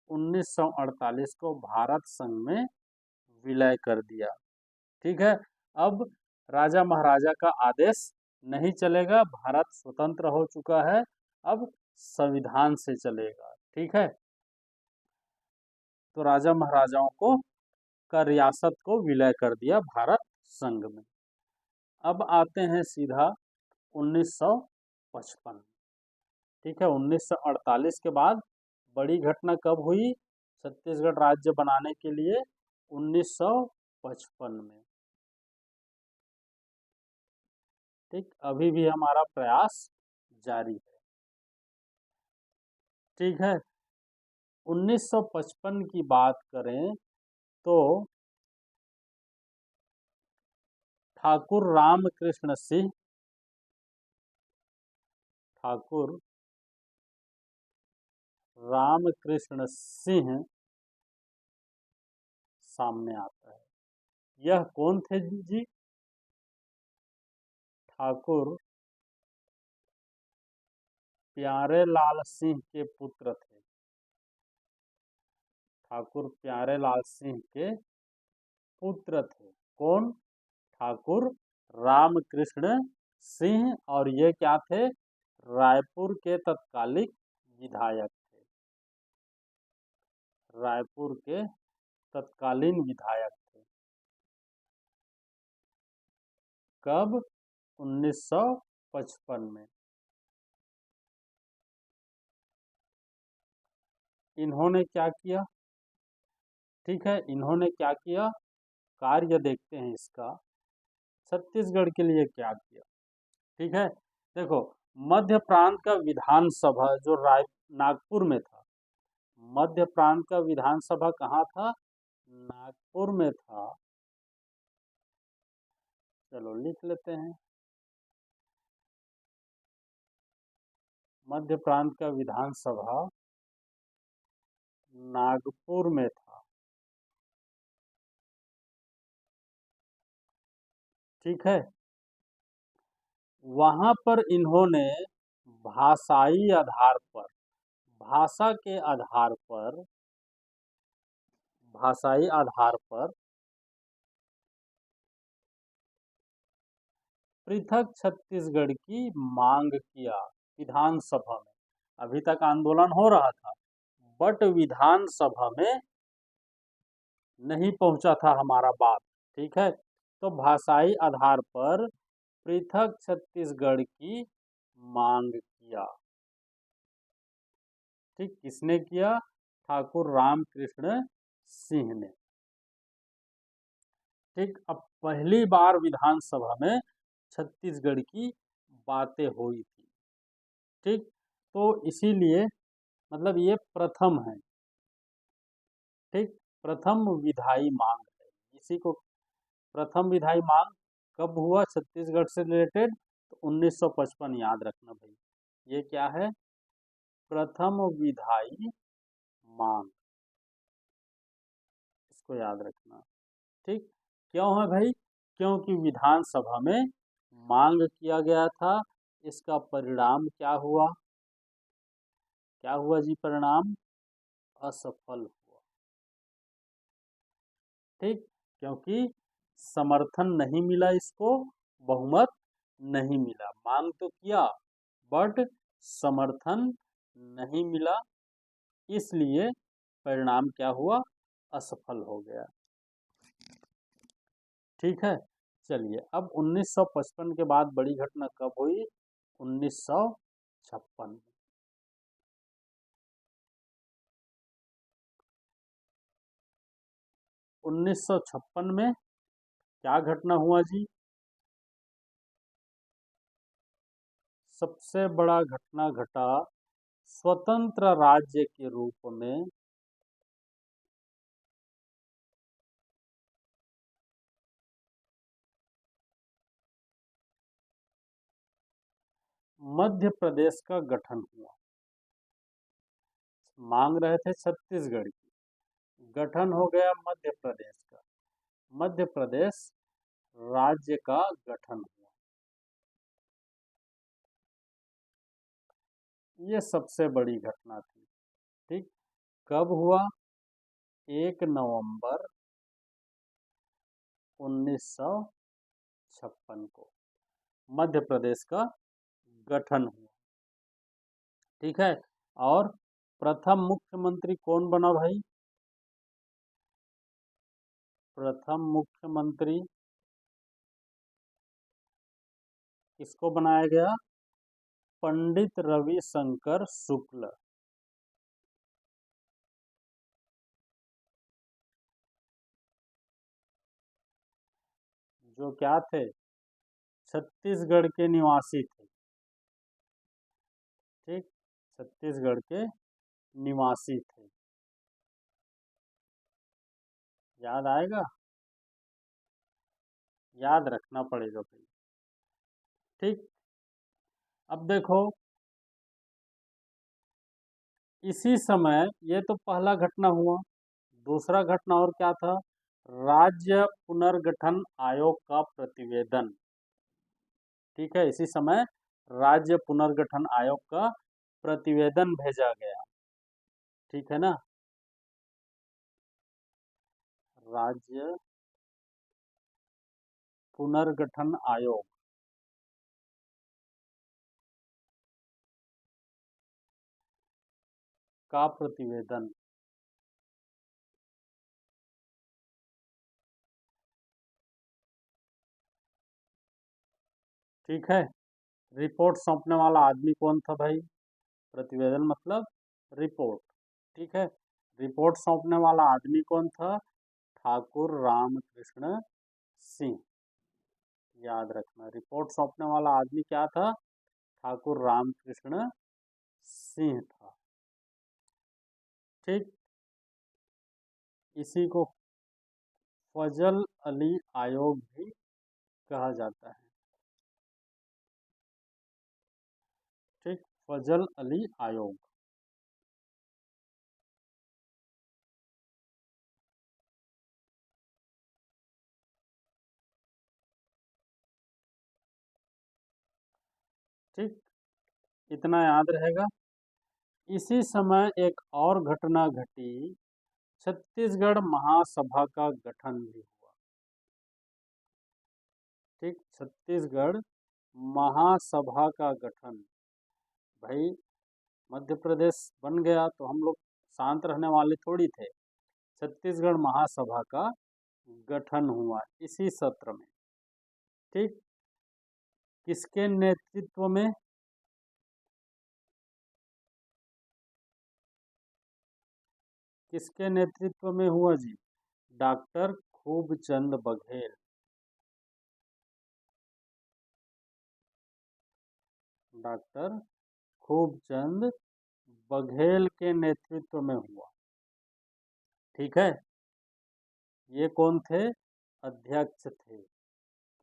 1948 को भारत संघ में विलय कर दिया। ठीक है, अब राजा महाराजा का आदेश नहीं चलेगा, भारत स्वतंत्र हो चुका है, अब संविधान से चलेगा। ठीक है, तो राजा महाराजाओं को का रियासत को विलय कर दिया भारत संघ में। अब आते हैं सीधा 1955। ठीक है, 1948 के बाद बड़ी घटना कब हुई छत्तीसगढ़ राज्य बनाने के लिए? 1955 में। ठीक, अभी भी हमारा प्रयास जारी है। ठीक है, 1955 की बात करें तो ठाकुर रामकृष्ण सिंह, ठाकुर रामकृष्ण सिंह सामने आता है। यह कौन थे जी? ठाकुर प्यारे लाल सिंह के पुत्र थे। ठाकुर प्यारे लाल सिंह के पुत्र थे। कौन? ठाकुर रामकृष्ण सिंह। और ये क्या थे? रायपुर के तत्कालीन विधायक थे। रायपुर के तत्कालीन विधायक थे। कब? 1955 में। इन्होंने क्या किया? ठीक है, इन्होंने क्या किया? कार्य देखते हैं इसका, छत्तीसगढ़ के लिए क्या किया। ठीक है, देखो मध्य प्रांत का विधानसभा जो राय नागपुर में था, मध्य प्रांत का विधानसभा कहाँ था? नागपुर में था। चलो लिख लेते हैं, मध्य प्रांत का विधानसभा नागपुर में था। ठीक है। वहां पर इन्होंने भाषाई आधार पर, भाषा के आधार पर, भाषाई आधार पर पृथक छत्तीसगढ़ की मांग किया विधानसभा में। अभी तक आंदोलन हो रहा था, बट विधानसभा में नहीं पहुंचा था हमारा बात। ठीक है, तो भाषाई आधार पर पृथक छत्तीसगढ़ की मांग किया। ठीक, किसने किया? ठाकुर रामकृष्ण सिंह ने। ठीक, अब पहली बार विधानसभा में छत्तीसगढ़ की बातें हुई थी। ठीक, तो इसीलिए मतलब ये प्रथम है। ठीक, प्रथम विधायी मांग है, इसी को प्रथम विधायी मांग कब हुआ छत्तीसगढ़ से रिलेटेड? तो 1955, याद रखना भाई, ये क्या है? प्रथम विधायी मांग, इसको याद रखना। ठीक, क्यों है भाई? क्योंकि विधानसभा में मांग किया गया था। इसका परिणाम क्या हुआ? क्या हुआ जी परिणाम? असफल हुआ। ठीक, क्योंकि समर्थन नहीं मिला इसको, बहुमत नहीं मिला। मांग तो किया बट समर्थन नहीं मिला, इसलिए परिणाम क्या हुआ? असफल हो गया। ठीक है, चलिए अब 1955 के बाद बड़ी घटना कब हुई? 1956। 1956 में क्या घटना हुआ जी? सबसे बड़ा घटना घटा, स्वतंत्र राज्य के रूप में मध्य प्रदेश का गठन हुआ। मांग रहे थे छत्तीसगढ़ की, गठन हो गया मध्य प्रदेश का। मध्य प्रदेश राज्य का गठन हुआ। ये सबसे बड़ी घटना थी। ठीक, कब हुआ? 1 नवंबर 1956 को मध्य प्रदेश का गठन हुआ। ठीक है, और प्रथम मुख्यमंत्री कौन बना भाई? प्रथम मुख्यमंत्री किसको बनाया गया? पंडित रविशंकर शुक्ल। जो क्या थे? छत्तीसगढ़ के निवासी थे। ठीक, छत्तीसगढ़ के निवासी थे। याद आएगा? याद रखना पड़ेगा भाई। ठीक, अब देखो, इसी समय ये तो पहला घटना हुआ। दूसरा घटना और क्या था? राज्य पुनर्गठन आयोग का प्रतिवेदन। ठीक है, इसी समय राज्य पुनर्गठन आयोग का प्रतिवेदन भेजा गया। ठीक है ना? राज्य पुनर्गठन आयोग का प्रतिवेदन। ठीक है, रिपोर्ट सौंपने वाला आदमी कौन था भाई? प्रतिवेदन मतलब रिपोर्ट। ठीक है, रिपोर्ट सौंपने वाला आदमी कौन था? ठाकुर रामकृष्ण सिंह। याद रखना, रिपोर्ट सौंपने वाला आदमी क्या था? ठाकुर रामकृष्ण सिंह था। ठीक, इसी को फजल अली आयोग भी कहा जाता है। ठीक, फजल अली आयोग। ठीक, इतना याद रहेगा। इसी समय एक और घटना घटी, छत्तीसगढ़ महासभा का गठन भी हुआ। ठीक, छत्तीसगढ़ महासभा का गठन। भाई मध्य प्रदेश बन गया तो हम लोग शांत रहने वाले थोड़ी थे। छत्तीसगढ़ महासभा का गठन हुआ इसी सत्र में। ठीक, किसके नेतृत्व में? किसके नेतृत्व में हुआ जी? डॉक्टर खूबचंद बघेल। डॉक्टर खूबचंद बघेल के नेतृत्व में हुआ। ठीक है, ये कौन थे? अध्यक्ष थे।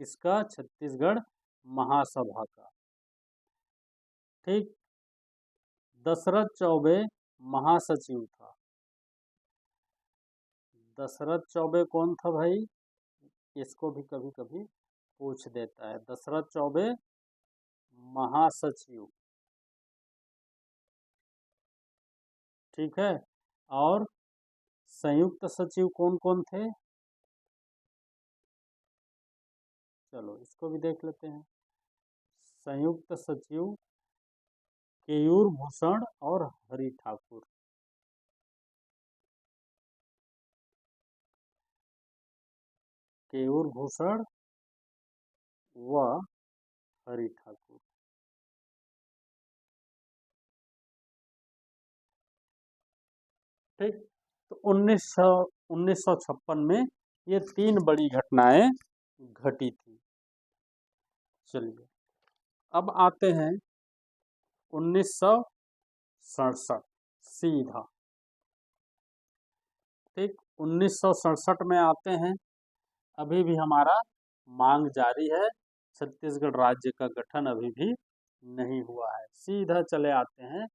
किसका? छत्तीसगढ़ महासभा का। ठीक, दशरथ चौबे महासचिव था। दशरथ चौबे कौन था भाई? इसको भी कभी कभी पूछ देता है। दशरथ चौबे महासचिव। ठीक है, और संयुक्त सचिव कौन कौन थे? चलो इसको भी देख लेते हैं। संयुक्त सचिव केयूर भूषण और हरि ठाकुर। केयूर भूषण व हरि ठाकुर। ठीक, तो 1956 में ये 3 बड़ी घटनाएं घटी थी। चलिए अब आते हैं 1967 सीधा। ठीक, 1967 में आते हैं। अभी भी हमारा मांग जारी है, छत्तीसगढ़ राज्य का गठन अभी भी नहीं हुआ है। सीधा चले आते हैं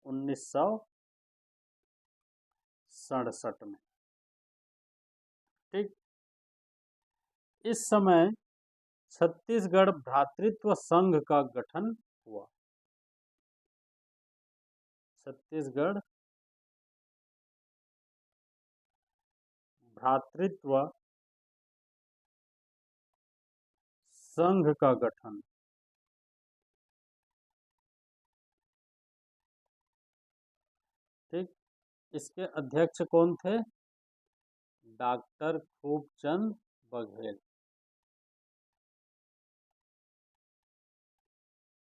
1967 में। ठीक, इस समय छत्तीसगढ़ भ्रातृत्व संघ का गठन हुआ। छत्तीसगढ़ भ्रातृत्व संघ का गठन। ठीक, इसके अध्यक्ष कौन थे? डॉक्टर खूबचंद बघेल।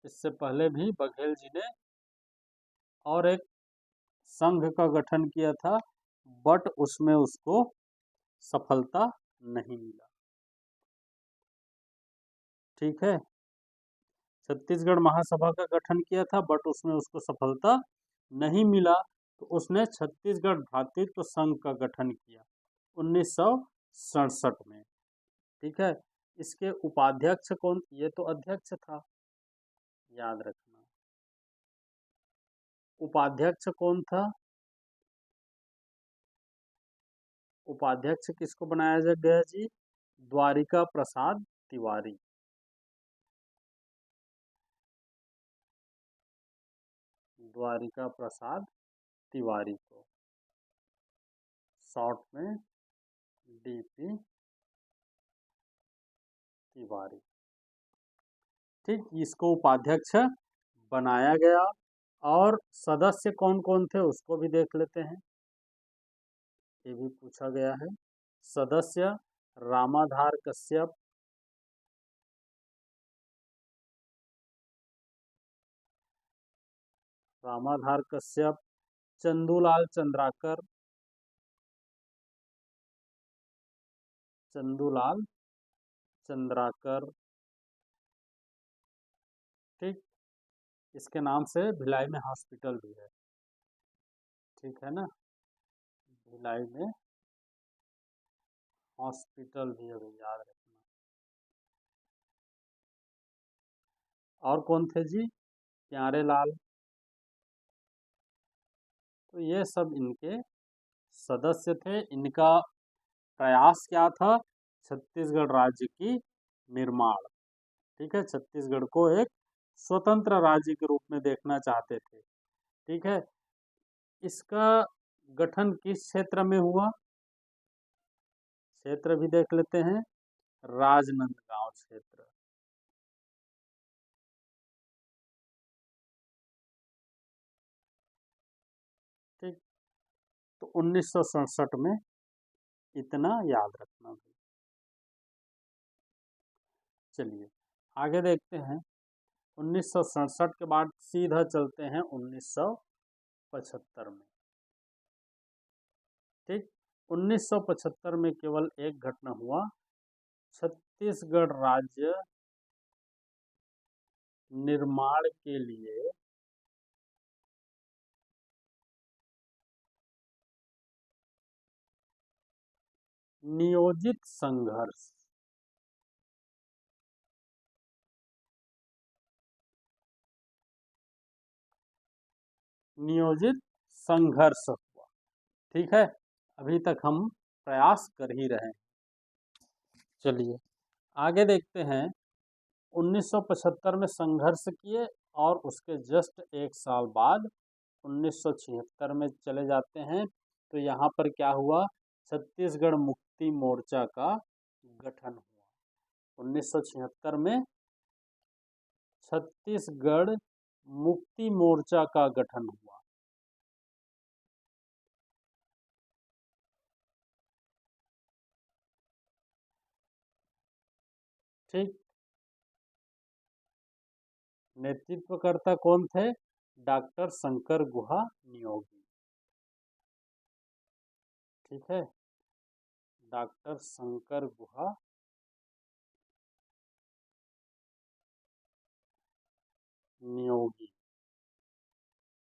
इससे पहले भी बघेल जी ने और एक संघ का गठन किया था, बट उसमें उसको सफलता नहीं मिला। ठीक है, छत्तीसगढ़ महासभा का गठन किया था बट उसमें उसको सफलता नहीं मिला, तो उसने छत्तीसगढ़ भ्रातृत्व संघ का गठन किया 1967 में। ठीक है, इसके उपाध्यक्ष कौन? ये तो अध्यक्ष था, याद रखना। उपाध्यक्ष कौन था? उपाध्यक्ष किसको बनाया गया जी? द्वारिका प्रसाद तिवारी। द्वारिका प्रसाद तिवारी को शॉर्ट में डीपी तिवारी। ठीक, इसको उपाध्यक्ष बनाया गया। और सदस्य कौन कौन थे उसको भी देख लेते हैं, ये भी पूछा गया है। सदस्य रामाधार कश्यप, रामाधार कश्यप, चंदूलाल चंद्राकर, चंदूलाल चंद्राकर। ठीक, इसके नाम से भिलाई में हॉस्पिटल भी है। ठीक है ना, भिलाई में हॉस्पिटल भी है, याद रखना। और कौन थे जी? प्यारे लाल। तो ये सब इनके सदस्य थे। इनका प्रयास क्या था? छत्तीसगढ़ राज्य की निर्माण। ठीक है, छत्तीसगढ़ को एक स्वतंत्र राज्य के रूप में देखना चाहते थे। ठीक है, इसका गठन किस क्षेत्र में हुआ? क्षेत्र भी देख लेते हैं, राजनांदगांव क्षेत्र। ठीक, तो 1967 में, इतना याद रखना भी। चलिए आगे देखते हैं। 1967 के बाद सीधा चलते हैं 1975 में। ठीक, 1975 में केवल एक घटना हुआ, छत्तीसगढ़ राज्य निर्माण के लिए नियोजित संघर्ष। नियोजित संघर्ष हुआ। ठीक है, अभी तक हम प्रयास कर ही रहे हैं। चलिए आगे देखते हैं। 1975 में संघर्ष किए और उसके जस्ट एक साल बाद 1976 में चले जाते हैं। तो यहाँ पर क्या हुआ? छत्तीसगढ़ मुक्ति मोर्चा का गठन हुआ। 1976 में छत्तीसगढ़ मुक्ति मोर्चा का गठन हुआ। ठीक, नेतृत्वकर्ता कौन थे? डॉक्टर शंकर गुहा नियोगी। ठीक है, डॉक्टर शंकर गुहा नियोगी।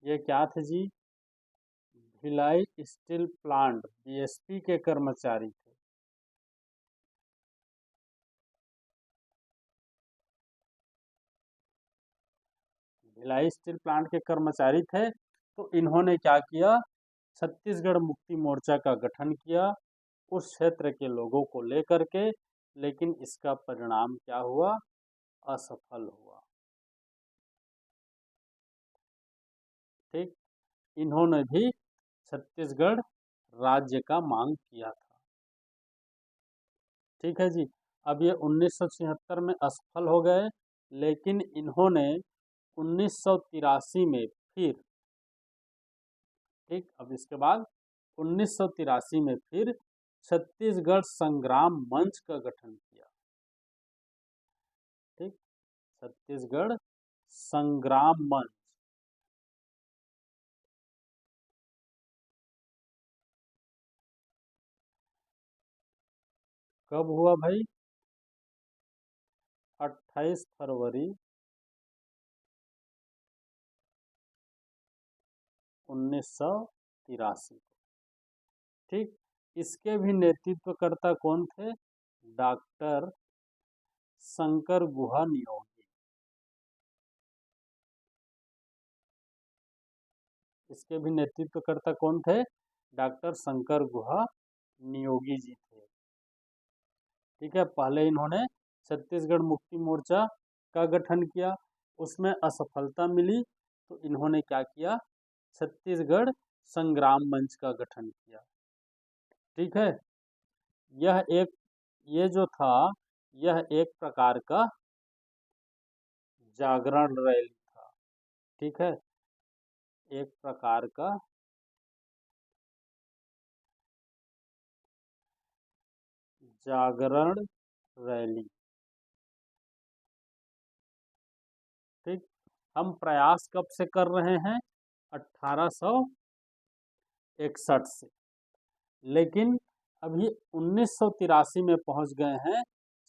ये क्या थे जी? भिलाई स्टील प्लांट बीएसपी के कर्मचारी थे। भिलाई स्टील प्लांट के कर्मचारी थे। तो इन्होंने क्या किया? छत्तीसगढ़ मुक्ति मोर्चा का गठन किया उस क्षेत्र के लोगों को लेकर के, लेकिन इसका परिणाम क्या हुआ? असफल हुआ। ठीक, इन्होंने भी छत्तीसगढ़ राज्य का मांग किया था। ठीक है जी, अब ये 1976 में असफल हो गए, लेकिन इन्होंने 1983 में फिर, ठीक, अब इसके बाद 1983 में फिर छत्तीसगढ़ संग्राम मंच का गठन किया। ठीक, छत्तीसगढ़ संग्राम मंच। कब हुआ भाई? 28 फरवरी 1983 को। ठीक, इसके भी नेतृत्वकर्ता कौन थे? डॉक्टर शंकर गुहा नियोगी। इसके भी नेतृत्वकर्ता कौन थे? डॉक्टर शंकर गुहा नियोगी जी थे। ठीक है, पहले इन्होंने छत्तीसगढ़ मुक्ति मोर्चा का गठन किया, उसमें असफलता मिली, तो इन्होंने क्या किया? छत्तीसगढ़ संग्राम मंच का गठन किया। ठीक है, यह एक, ये जो था, यह एक प्रकार का जागरण रैली था। ठीक है, एक प्रकार का जागरण रैली। ठीक, हम प्रयास कब से कर रहे हैं? 1861 से, लेकिन अभी 1983 में पहुंच गए हैं।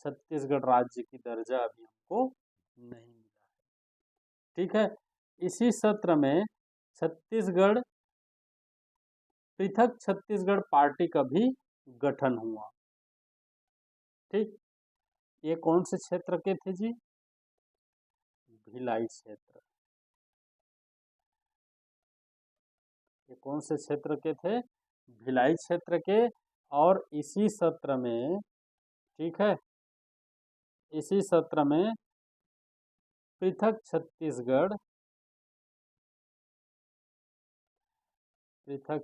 छत्तीसगढ़ राज्य की दर्जा अभी हमको नहीं मिला है। ठीक है, इसी सत्र में छत्तीसगढ़, पृथक छत्तीसगढ़ पार्टी का भी गठन हुआ। ठीक, ये कौन से क्षेत्र के थे जी? भिलाई क्षेत्र। ये कौन से क्षेत्र के थे? भिलाई क्षेत्र के। और इसी सत्र में, ठीक है, इसी सत्र में पृथक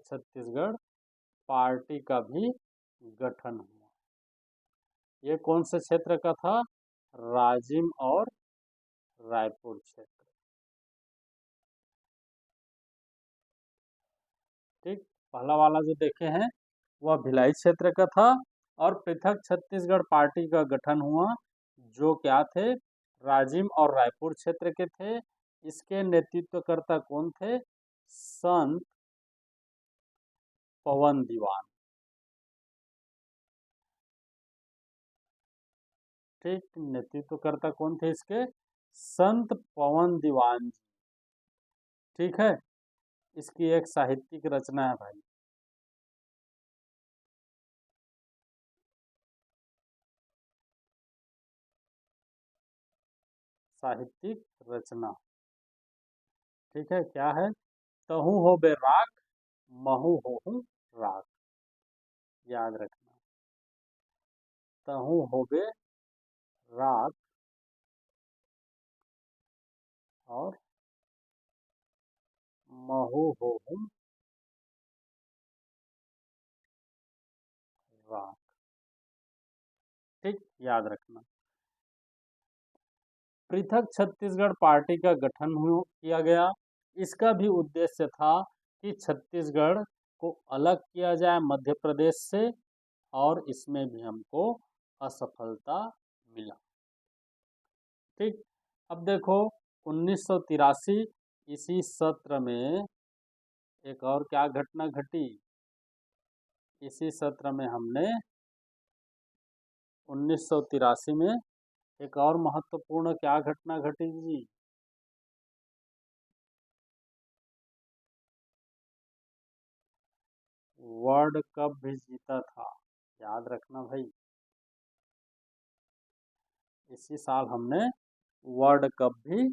छत्तीसगढ़ पार्टी का भी गठन हुआ। ये कौन से क्षेत्र का था? राजिम और रायपुर क्षेत्र। ठीक, पहला वाला जो देखे हैं वह भिलाई क्षेत्र का था, और पृथक छत्तीसगढ़ पार्टी का गठन हुआ जो क्या थे? राजिम और रायपुर क्षेत्र के थे। इसके नेतृत्वकर्ता कौन थे? संत पवन दीवान। ठीक, नेतृत्वकर्ता कौन थे इसके? संत पवन दीवान जी। ठीक है, इसकी एक साहित्यिक रचना है भाई। साहित्यिक रचना, ठीक है, क्या है? तहु हो बे राख, महु होहु राख। याद रखना, तहु हो बे राख और महु होहु राख। ठीक, याद रखना। पृथक छत्तीसगढ़ पार्टी का गठन किया गया। इसका भी उद्देश्य था कि छत्तीसगढ़ को अलग किया जाए मध्य प्रदेश से, और इसमें भी हमको असफलता मिला। ठीक, अब देखो 1983 इसी सत्र में एक और क्या घटना घटी? इसी सत्र में हमने 1983 में एक और महत्वपूर्ण क्या घटना घटी जी? वर्ल्ड कप भी जीता था। याद रखना भाई, इसी साल हमने वर्ल्ड कप भी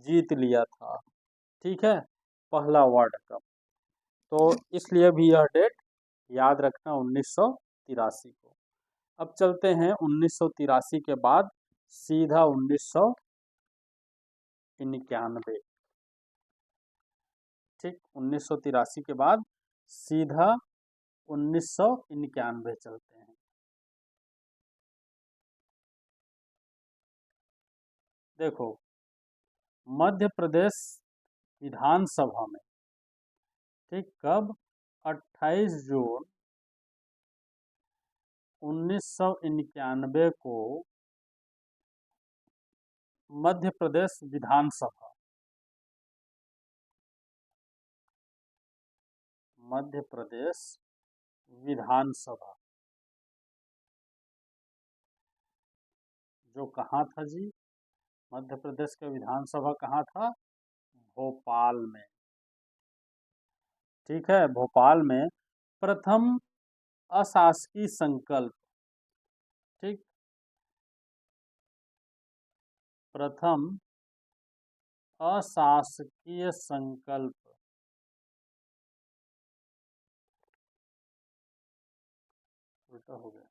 जीत लिया था। ठीक है, पहला वर्ल्ड कप। तो इसलिए भी यह डेट याद रखना 1983 को। अब चलते हैं 1983 के बाद सीधा 1991। ठीक, 1983 के बाद सीधा 1991 चलते हैं। देखो, मध्य प्रदेश विधानसभा में, ठीक, कब? 28 जून 1991 को मध्य प्रदेश विधानसभा, मध्य प्रदेश विधानसभा जो कहाँ था जी? मध्य प्रदेश का विधानसभा कहाँ था? भोपाल में। ठीक है, भोपाल में प्रथम अशासकीय संकल्प, ठीक, प्रथम अशासकीय संकल्प उल्टा हो गया।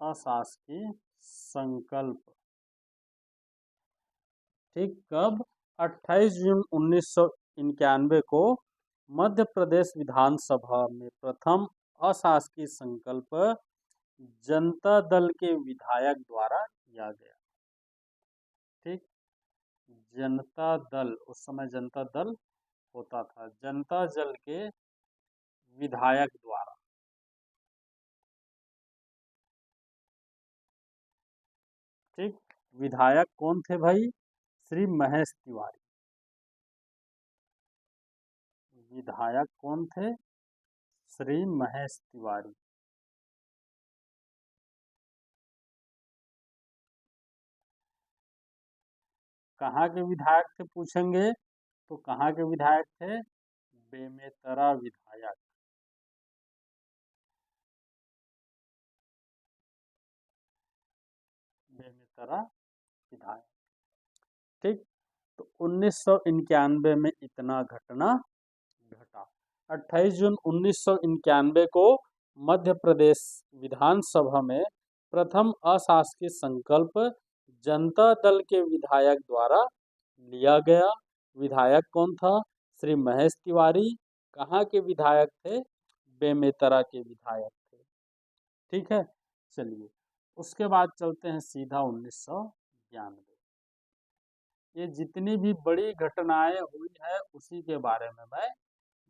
अशासकीय संकल्प, ठीक, कब? 28 जून 1991 को मध्य प्रदेश विधानसभा में प्रथम अशासकीय संकल्प जनता दल के विधायक द्वारा किया गया। ठीक, जनता दल, उस समय जनता दल होता था, जनता दल के विधायक द्वारा। ठीक, विधायक कौन थे भाई? श्री महेश तिवारी। विधायक कौन थे? श्री महेश तिवारी। कहाँ के विधायक थे पूछेंगे तो कहाँ के विधायक थे? बेमेतरा विधायक। बेमेतरा विधायक। ठीक, तो 1991 में इतना घटना घटा। 28 जून 1991 को मध्य प्रदेश विधानसभा में प्रथम अशासकीय संकल्प जनता दल के विधायक द्वारा लिया गया। विधायक कौन था? श्री महेश तिवारी। कहाँ के विधायक थे? बेमेतरा के विधायक थे। ठीक है, चलिए उसके बाद चलते हैं सीधा 1992। ये जितनी भी बड़ी घटनाएं हुई है उसी के बारे में मैं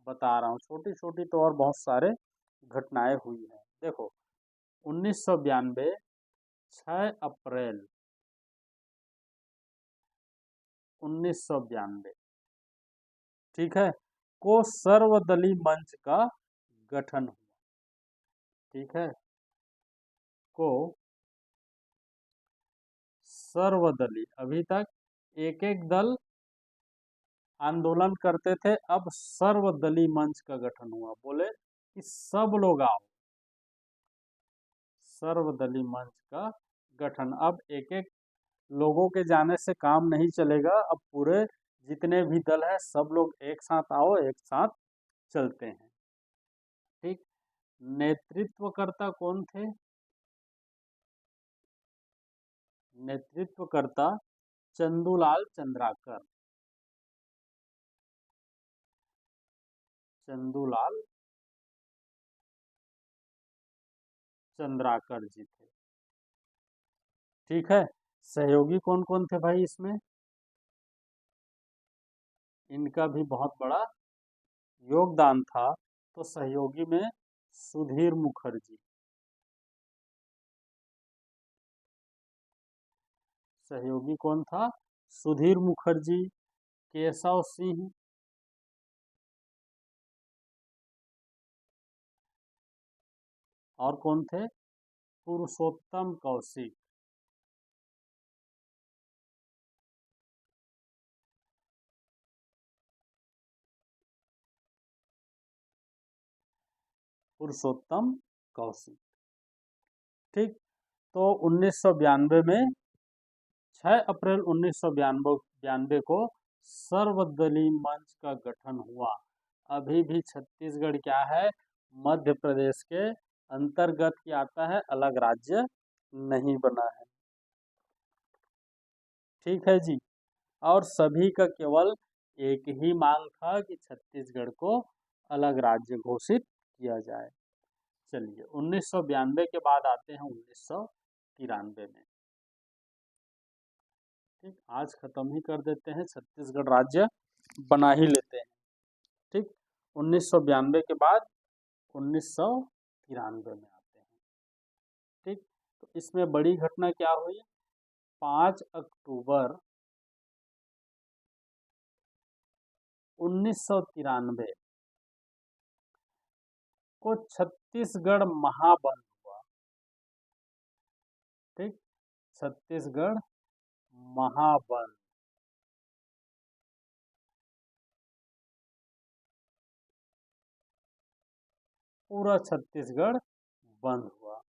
बता रहा हूँ। छोटी छोटी तो और बहुत सारे घटनाएं हुई हैं। देखो 1992 6 अप्रैल 1992, ठीक है, को सर्वदलीय मंच का गठन हुआ। ठीक है, को सर्वदलीय, अभी तक एक एक दल आंदोलन करते थे, अब सर्वदलीय मंच का गठन हुआ। बोले कि सब लोग आओ, सर्वदलीय मंच का गठन। अब एक एक लोगों के जाने से काम नहीं चलेगा, अब पूरे जितने भी दल है सब लोग एक साथ आओ, एक साथ चलते हैं। ठीक, नेतृत्वकर्ता कौन थे? नेतृत्वकर्ता चंदूलाल चंद्राकर, चंदूलाल चंद्राकर जी थे। ठीक है, सहयोगी कौन कौन थे भाई इसमें? इनका भी बहुत बड़ा योगदान था। तो सहयोगी में सुधीर मुखर्जी, सहयोगी कौन था? सुधीर मुखर्जी, केशव सिंह, और कौन थे? पुरुषोत्तम कौशिक, पुरुषोत्तम कौशिक। ठीक, तो 1992 में 6 अप्रैल 1992 को सर्वदलीय मंच का गठन हुआ। अभी भी छत्तीसगढ़ क्या है? मध्य प्रदेश के अंतर्गत ही आता है, अलग राज्य नहीं बना है। ठीक है जी, और सभी का केवल एक ही मांग था कि छत्तीसगढ़ को अलग राज्य घोषित किया जाए। चलिए 1992 के बाद आते हैं 1993 में। ठीक, आज खत्म ही कर देते हैं, छत्तीसगढ़ राज्य बना ही लेते हैं। ठीक, 1992 के बाद 1993 में आते हैं। ठीक, तो इसमें बड़ी घटना क्या हुई? 5 अक्टूबर 1993 को छत्तीसगढ़ महाबंद हुआ। ठीक, छत्तीसगढ़ महाबंद। पूरा छत्तीसगढ़ बंद हुआ।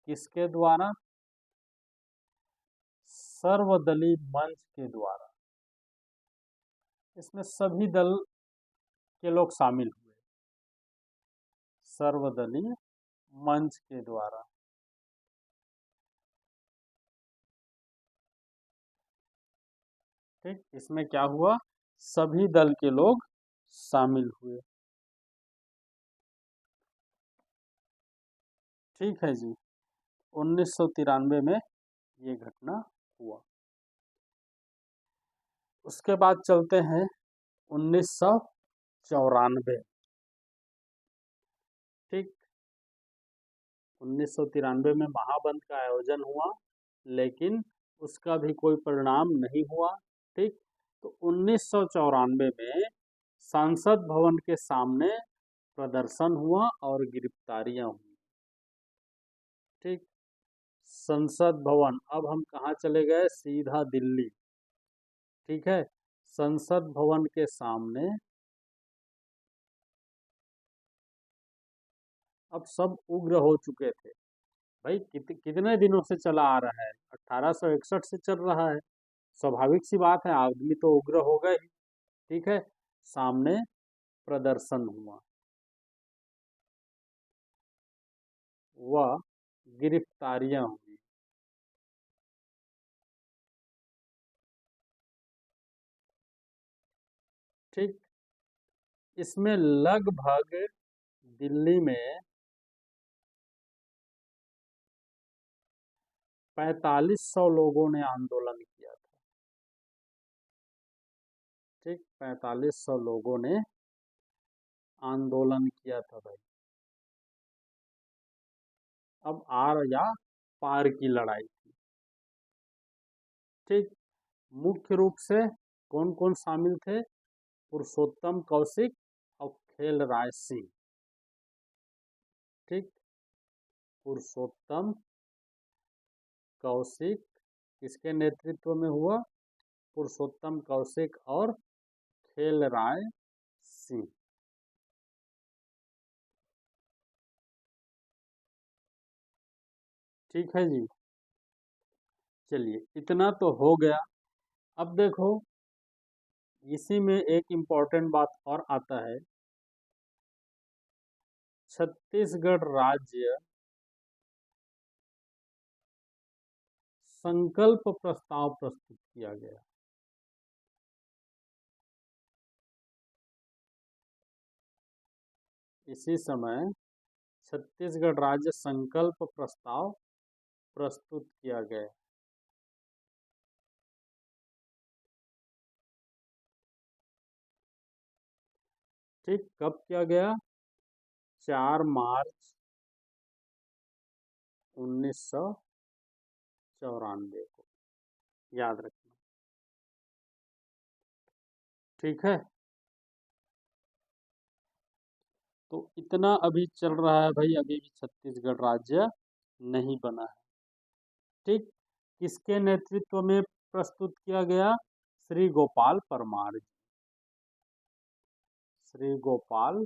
किसके द्वारा? सर्वदलीय मंच के द्वारा। इसमें सभी दल के लोग शामिल हुए, सर्वदलीय मंच के द्वारा। ठीक, इसमें क्या हुआ? सभी दल के लोग शामिल हुए। ठीक है जी, 1993 में ये घटना हुआ। उसके बाद चलते हैं 1994। ठीक, 1993 में महाबंद का आयोजन हुआ, लेकिन उसका भी कोई परिणाम नहीं हुआ। ठीक, तो 1994 में संसद भवन के सामने प्रदर्शन हुआ और गिरफ्तारियां हुई। ठीक, संसद भवन, अब हम कहाँ चले गए? सीधा दिल्ली। ठीक है, संसद भवन के सामने अब सब उग्र हो चुके थे। भाई कितने दिनों से चला आ रहा है? 1861 से चल रहा है। स्वाभाविक सी बात है, आदमी तो उग्र हो गए ही। ठीक है, सामने प्रदर्शन हुआ। व गिरफ्तारियां हुई। ठीक, इसमें लगभग दिल्ली में 4500 लोगों ने आंदोलन किया था। ठीक, 4500 लोगों ने आंदोलन किया था भाई। अब आर या पार की लड़ाई थी। ठीक, मुख्य रूप से कौन कौन शामिल थे? पुरुषोत्तम कौशिक और खेल राय सिंह। ठीक, पुरुषोत्तम कौशिक किसके नेतृत्व में हुआ? पुरुषोत्तम कौशिक और खेल राय सिंह। ठीक है जी, चलिए इतना तो हो गया। अब देखो, इसी में एक इम्पोर्टेंट बात और आता है। छत्तीसगढ़ राज्य संकल्प प्रस्ताव प्रस्तुत किया गया। इसी समय छत्तीसगढ़ राज्य संकल्प प्रस्ताव प्रस्तुत किया गया। ठीक, कब किया गया? 4 मार्च 1994 को, याद रखना। ठीक है, तो इतना अभी चल रहा है भाई, अभी भी छत्तीसगढ़ राज्य नहीं बना है। ठीक, किसके नेतृत्व में प्रस्तुत किया गया? श्री गोपाल परमार जी। श्री गोपाल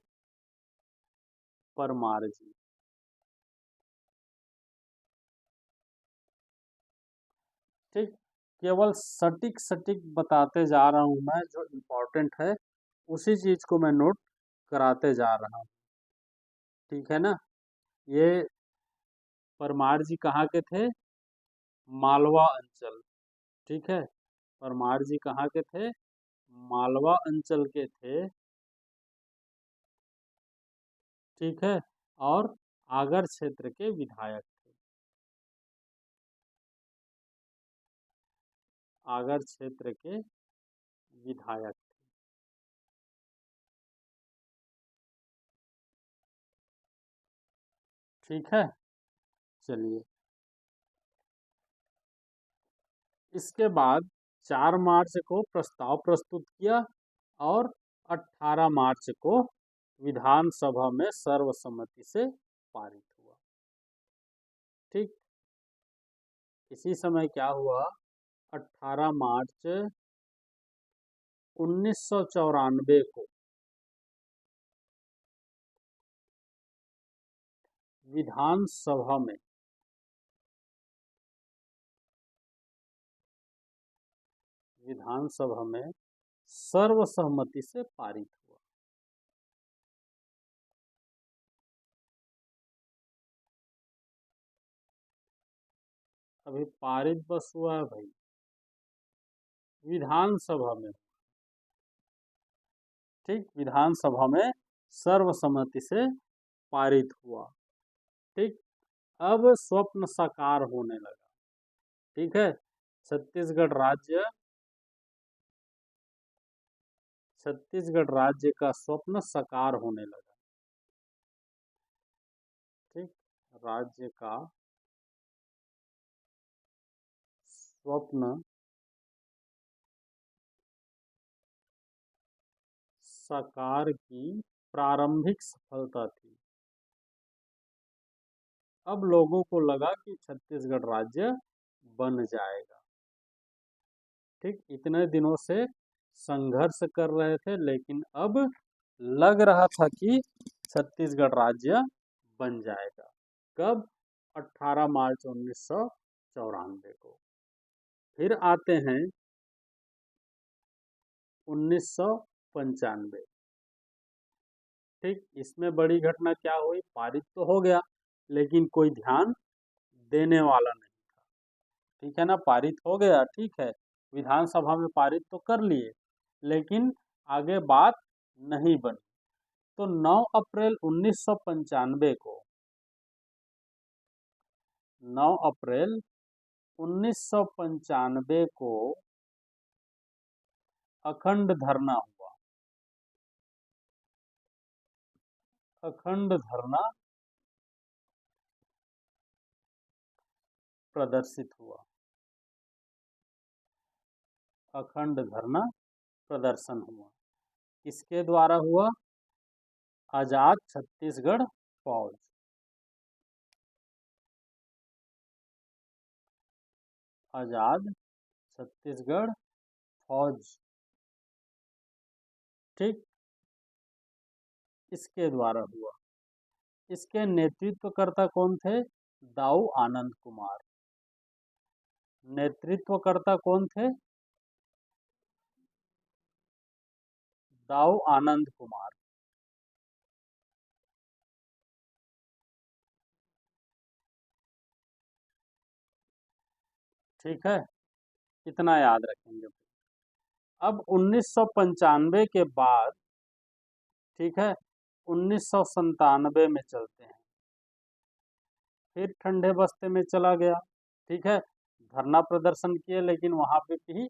परमार जी। ठीक, केवल सटीक सटीक बताते जा रहा हूं मैं, जो इम्पोर्टेंट है उसी चीज को मैं नोट कराते जा रहा हूँ। ठीक है ना? ये परमार जी कहाँ के थे? मालवा अंचल। ठीक है, परमार जी कहाँ के थे? मालवा अंचल के थे। ठीक है, और आगर क्षेत्र के विधायक थे। आगर क्षेत्र के विधायक थे। ठीक है, चलिए इसके बाद 4 मार्च को प्रस्ताव प्रस्तुत किया और 18 मार्च को विधानसभा में सर्वसम्मति से पारित हुआ। ठीक, इसी समय क्या हुआ? 18 मार्च 1994 को विधानसभा में सर्वसम्मति से पारित हुआ। अभी पारित बस हुआ है भाई, विधानसभा में। ठीक, विधानसभा में सर्वसम्मति से पारित हुआ। ठीक, अब स्वप्न साकार होने लगा। ठीक है, छत्तीसगढ़ राज्य का स्वप्न साकार होने लगा। ठीक, राज्य का स्वप्न साकार की प्रारंभिक सफलता थी। अब लोगों को लगा कि छत्तीसगढ़ राज्य बन जाएगा। ठीक, इतने दिनों से संघर्ष कर रहे थे, लेकिन अब लग रहा था कि छत्तीसगढ़ राज्य बन जाएगा। कब? 18 मार्च 1994 को। फिर आते हैं 1995। ठीक, इसमें बड़ी घटना क्या हुई? पारित तो हो गया, लेकिन कोई ध्यान देने वाला नहीं था। ठीक है ना, पारित हो गया, ठीक है, विधानसभा में पारित तो कर लिए, लेकिन आगे बात नहीं बनी। तो 9 अप्रैल 1995 को 9 अप्रैल 1995 को अखंड धरना हुआ। अखंड धरना प्रदर्शित हुआ। अखंड धरना प्रदर्शन हुआ। किसके द्वारा हुआ? आजाद छत्तीसगढ़ फौज। आजाद छत्तीसगढ़ फौज, ठीक, इसके द्वारा हुआ। इसके नेतृत्वकर्ता कौन थे? दाऊ आनंद कुमार। नेतृत्वकर्ता कौन थे? दाऊ आनंद कुमार। ठीक है, इतना याद रखेंगे। अब 1995 के बाद, ठीक है, 1997 में चलते हैं। फिर ठंडे बस्ते में चला गया। ठीक है, धरना प्रदर्शन किए, लेकिन वहां पे भी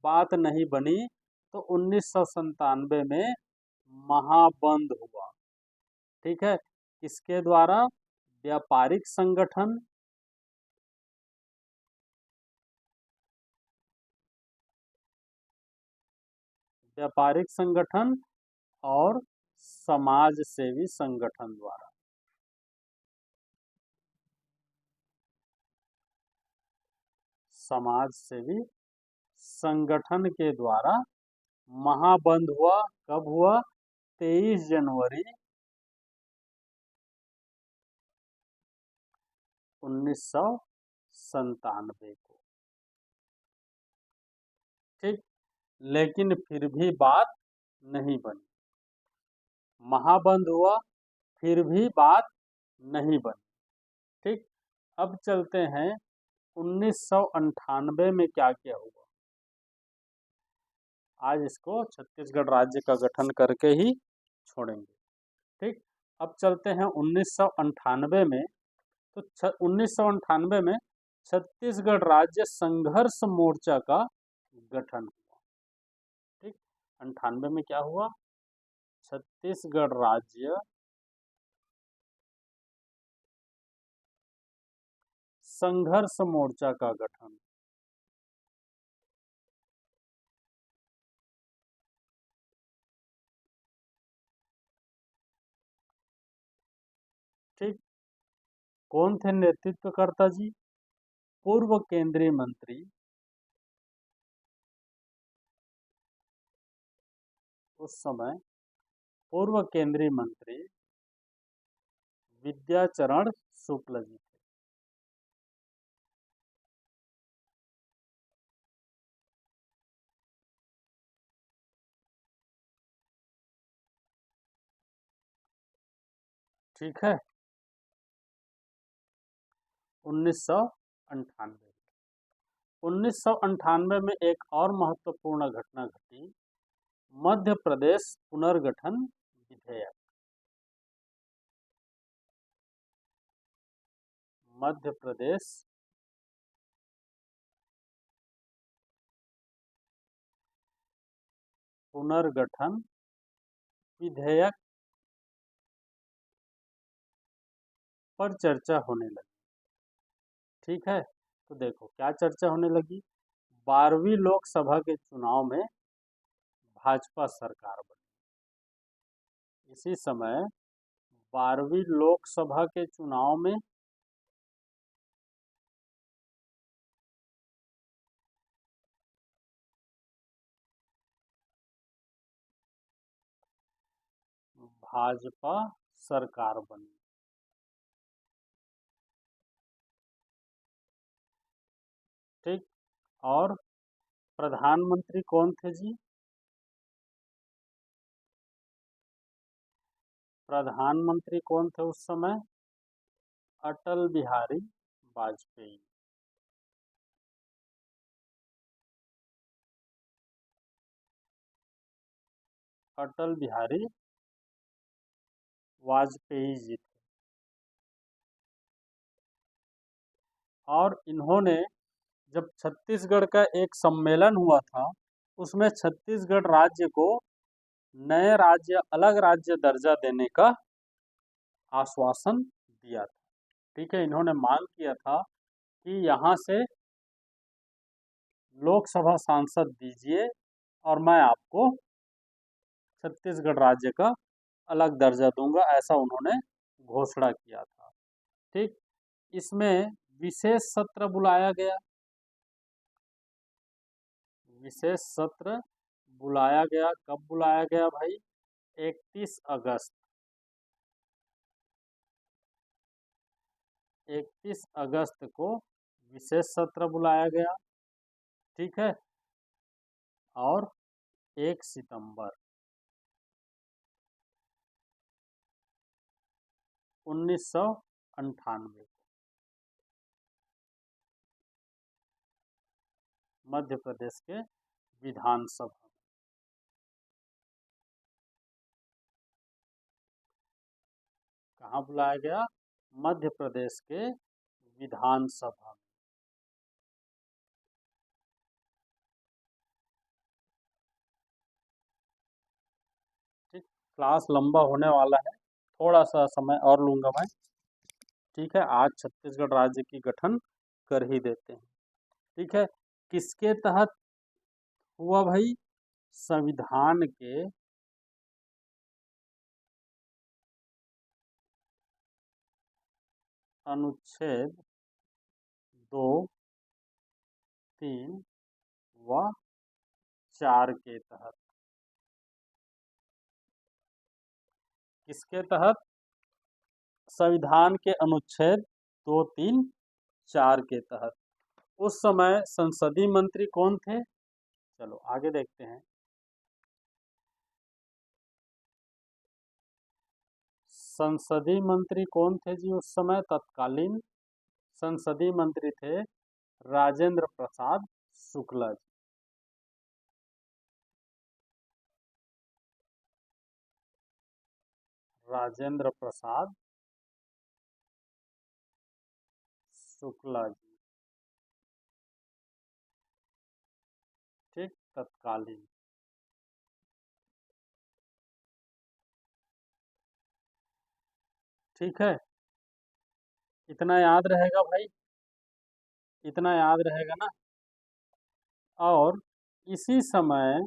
बात नहीं बनी। तो 1997 में महाबंद हुआ। ठीक है, किसके द्वारा? व्यापारिक संगठन, व्यापारिक संगठन और समाज सेवी संगठन द्वारा। समाज सेवी संगठन के द्वारा महाबंद हुआ। कब हुआ? 23 जनवरी 1997 को। ठीक, लेकिन फिर भी बात नहीं बनी। महाबंद हुआ, फिर भी बात नहीं बनी। ठीक, अब चलते हैं 1998 में क्या क्या हुआ। आज इसको छत्तीसगढ़ राज्य का गठन करके ही छोड़ेंगे। ठीक, अब चलते हैं 1998 में। तो 1998 में छत्तीसगढ़ राज्य संघर्ष मोर्चा का गठन हुआ। ठीक, 98 में क्या हुआ? छत्तीसगढ़ राज्य संघर्ष मोर्चा का गठन। ठीक, कौन थे नेतृत्वकर्ता जी? पूर्व केंद्रीय मंत्री, उस समय पूर्व केंद्रीय मंत्री विद्याचरण शुक्ल जी थे। ठीक है, 1998। 1998 में एक और महत्वपूर्ण घटना घटी, मध्य प्रदेश पुनर्गठन विधेयक। मध्य प्रदेश पुनर्गठन विधेयक पर चर्चा होने लगी। ठीक है, तो देखो क्या चर्चा होने लगी। 12वीं लोकसभा के चुनाव में भाजपा सरकार बनी। इसी समय 12वीं लोकसभा के चुनाव में भाजपा सरकार बनी। ठीक, और प्रधानमंत्री कौन थे जी? प्रधानमंत्री कौन थे उस समय? अटल बिहारी वाजपेयी। अटल बिहारी वाजपेयी जी थे। और इन्होंने जब छत्तीसगढ़ का एक सम्मेलन हुआ था, उसमें छत्तीसगढ़ राज्य को नए राज्य, अलग राज्य दर्जा देने का आश्वासन दिया था। ठीक है, इन्होंने मांग किया था कि यहाँ से लोकसभा सांसद दीजिए और मैं आपको छत्तीसगढ़ राज्य का अलग दर्जा दूंगा, ऐसा उन्होंने घोषणा किया था। ठीक, इसमें विशेष सत्र बुलाया गया। विशेष सत्र बुलाया गया, कब बुलाया गया भाई? 31 अगस्त। 31 अगस्त को विशेष सत्र बुलाया गया। ठीक है, और 1 सितंबर 1998 मध्य प्रदेश के विधानसभा में। कहाँ बुलाया गया? मध्य प्रदेश के विधानसभा में। ठीक, क्लास लंबा होने वाला है, थोड़ा सा समय और लूंगा मैं। ठीक है, आज छत्तीसगढ़ राज्य की गठन कर ही देते हैं। ठीक है, किसके तहत हुआ भाई? संविधान के अनुच्छेद 2, 3 व 4 के तहत। किसके तहत? संविधान के अनुच्छेद 2, 3, 4 के तहत। उस समय संसदीय मंत्री कौन थे? चलो आगे देखते हैं। संसदीय मंत्री कौन थे जी उस समय? तत्कालीन संसदीय मंत्री थे राजेंद्र प्रसाद शुक्ला जी। राजेंद्र प्रसाद शुक्ला जी। ठीक, तत्कालीन। ठीक है, इतना याद रहेगा भाई, इतना याद रहेगा ना। और इसी समय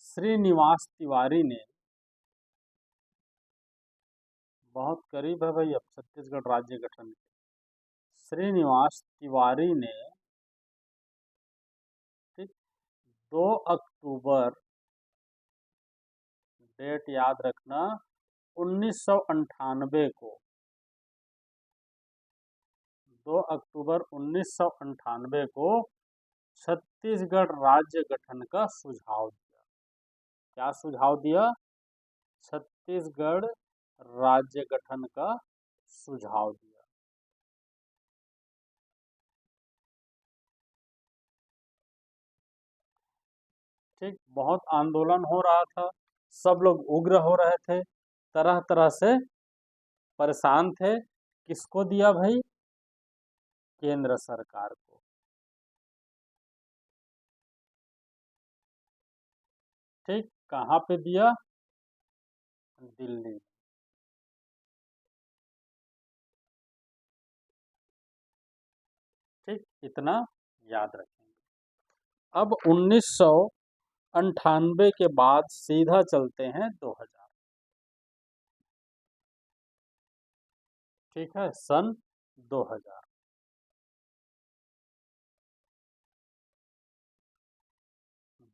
श्रीनिवास तिवारी ने, बहुत करीब है भाई अब छत्तीसगढ़ राज्य गठन के, श्रीनिवास तिवारी ने, ठीक, 2 अक्टूबर, डेट याद रखना, 1998 को, 2 अक्टूबर 1998 को छत्तीसगढ़ राज्य गठन का सुझाव दिया। क्या सुझाव दिया? छत्तीसगढ़ राज्य गठन का सुझाव दिया। ठीक, बहुत आंदोलन हो रहा था, सब लोग उग्र हो रहे थे, तरह तरह से परेशान थे। किसको दिया भाई? केंद्र सरकार को। ठीक, कहाँ पे दिया? दिल्ली। ठीक, इतना याद रखेंगे। अब 1998 के बाद सीधा चलते हैं 2000। ठीक है, सन 2000।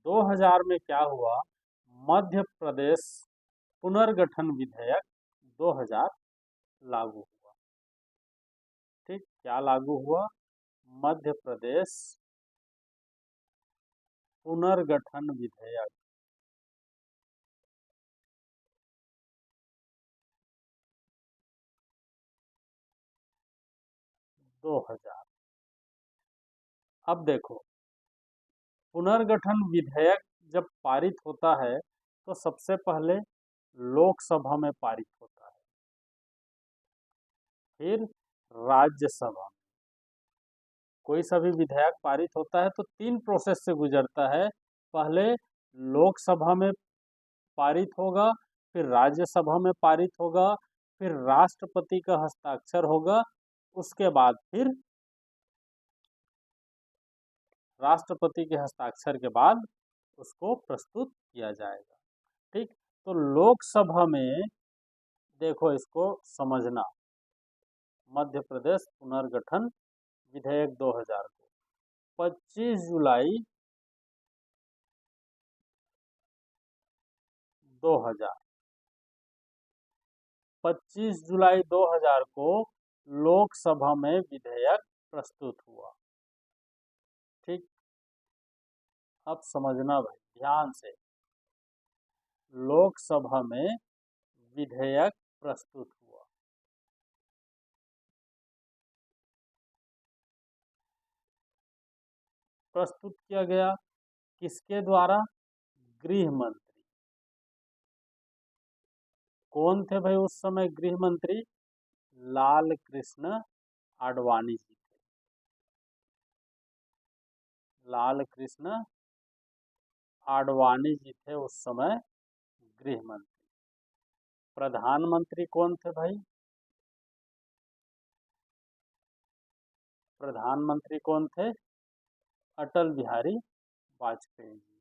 2000 में क्या हुआ? मध्य प्रदेश पुनर्गठन विधेयक 2000 लागू हुआ। ठीक, क्या लागू हुआ? मध्य प्रदेश पुनर्गठन विधेयक। 2000। अब देखो, पुनर्गठन विधेयक जब पारित होता है तो सबसे पहले लोकसभा में पारित होता है, फिर राज्यसभा। कोई सा भी विधेयक पारित होता है तो 3 प्रोसेस से गुजरता है। पहले लोकसभा में पारित होगा, फिर राज्यसभा में पारित होगा, फिर राष्ट्रपति का हस्ताक्षर होगा, उसके बाद फिर राष्ट्रपति के हस्ताक्षर के बाद उसको प्रस्तुत किया जाएगा। ठीक, तो लोकसभा में देखो, इसको समझना, मध्य प्रदेश पुनर्गठन विधेयक 2000 को 25 जुलाई 2000, 25 जुलाई 2000 को लोकसभा में विधेयक प्रस्तुत हुआ। ठीक, अब समझना भाई ध्यान से, लोकसभा में विधेयक प्रस्तुत हुआ। प्रस्तुत किया गया किसके द्वारा? गृह मंत्री। कौन थे भाई उस समय गृह मंत्री? लाल कृष्ण आडवाणी जी थे। लाल कृष्ण आडवाणी जी थे उस समय गृह मंत्री। प्रधानमंत्री कौन थे भाई? प्रधानमंत्री कौन थे? अटल बिहारी वाजपेयी जी।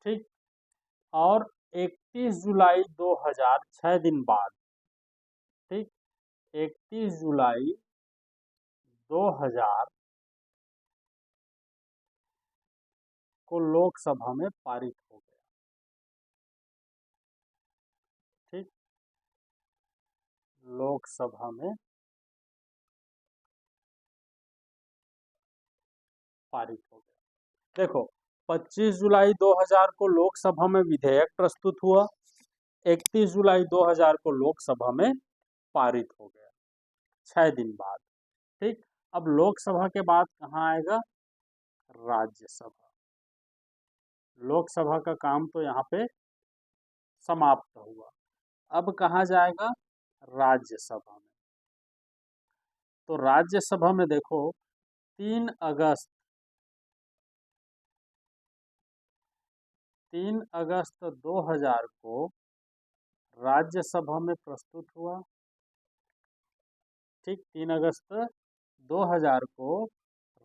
ठीक, और 31 जुलाई 2000, 6 दिन बाद, ठीक, 31 जुलाई 2000 को लोकसभा में पारित हो गया। ठीक, लोकसभा में पारित हो गया। देखो, 25 जुलाई 2000 को लोकसभा में विधेयक प्रस्तुत हुआ, 31 जुलाई 2000 को लोकसभा में पारित हो गया, 6 दिन बाद। ठीक, अब लोकसभा के बाद कहाँ आएगा? राज्यसभा। लोकसभा का काम तो यहाँ पे समाप्त हुआ। अब कहाँ जाएगा? राज्यसभा में। तो राज्यसभा में देखो, 3 अगस्त 2000 को राज्यसभा में प्रस्तुत हुआ। ठीक, 3 अगस्त 2000 को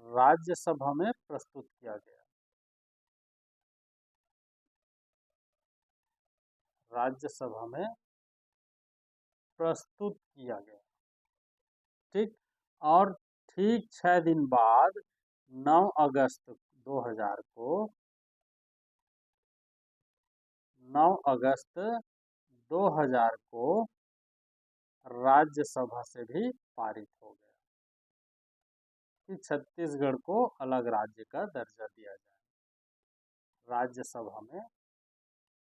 राज्यसभा में प्रस्तुत किया गया। राज्यसभा में प्रस्तुत किया गया। ठीक, और ठीक 6 दिन बाद 9 अगस्त 2000 को 9 अगस्त 2000 को राज्यसभा से भी पारित हो गया कि छत्तीसगढ़ को अलग राज्य का दर्जा दिया जाए। राज्यसभा में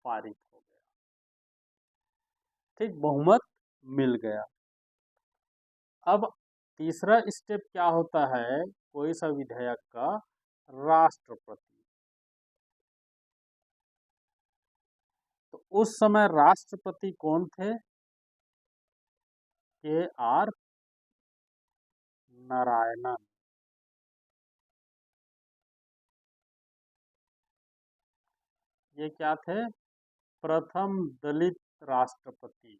पारित हो गया। ठीक, बहुमत मिल गया। अब तीसरा स्टेप क्या होता है कोई सा विधेयक का? राष्ट्रपति। तो उस समय राष्ट्रपति कौन थे? KR नारायणन। ये क्या थे? प्रथम दलित राष्ट्रपति।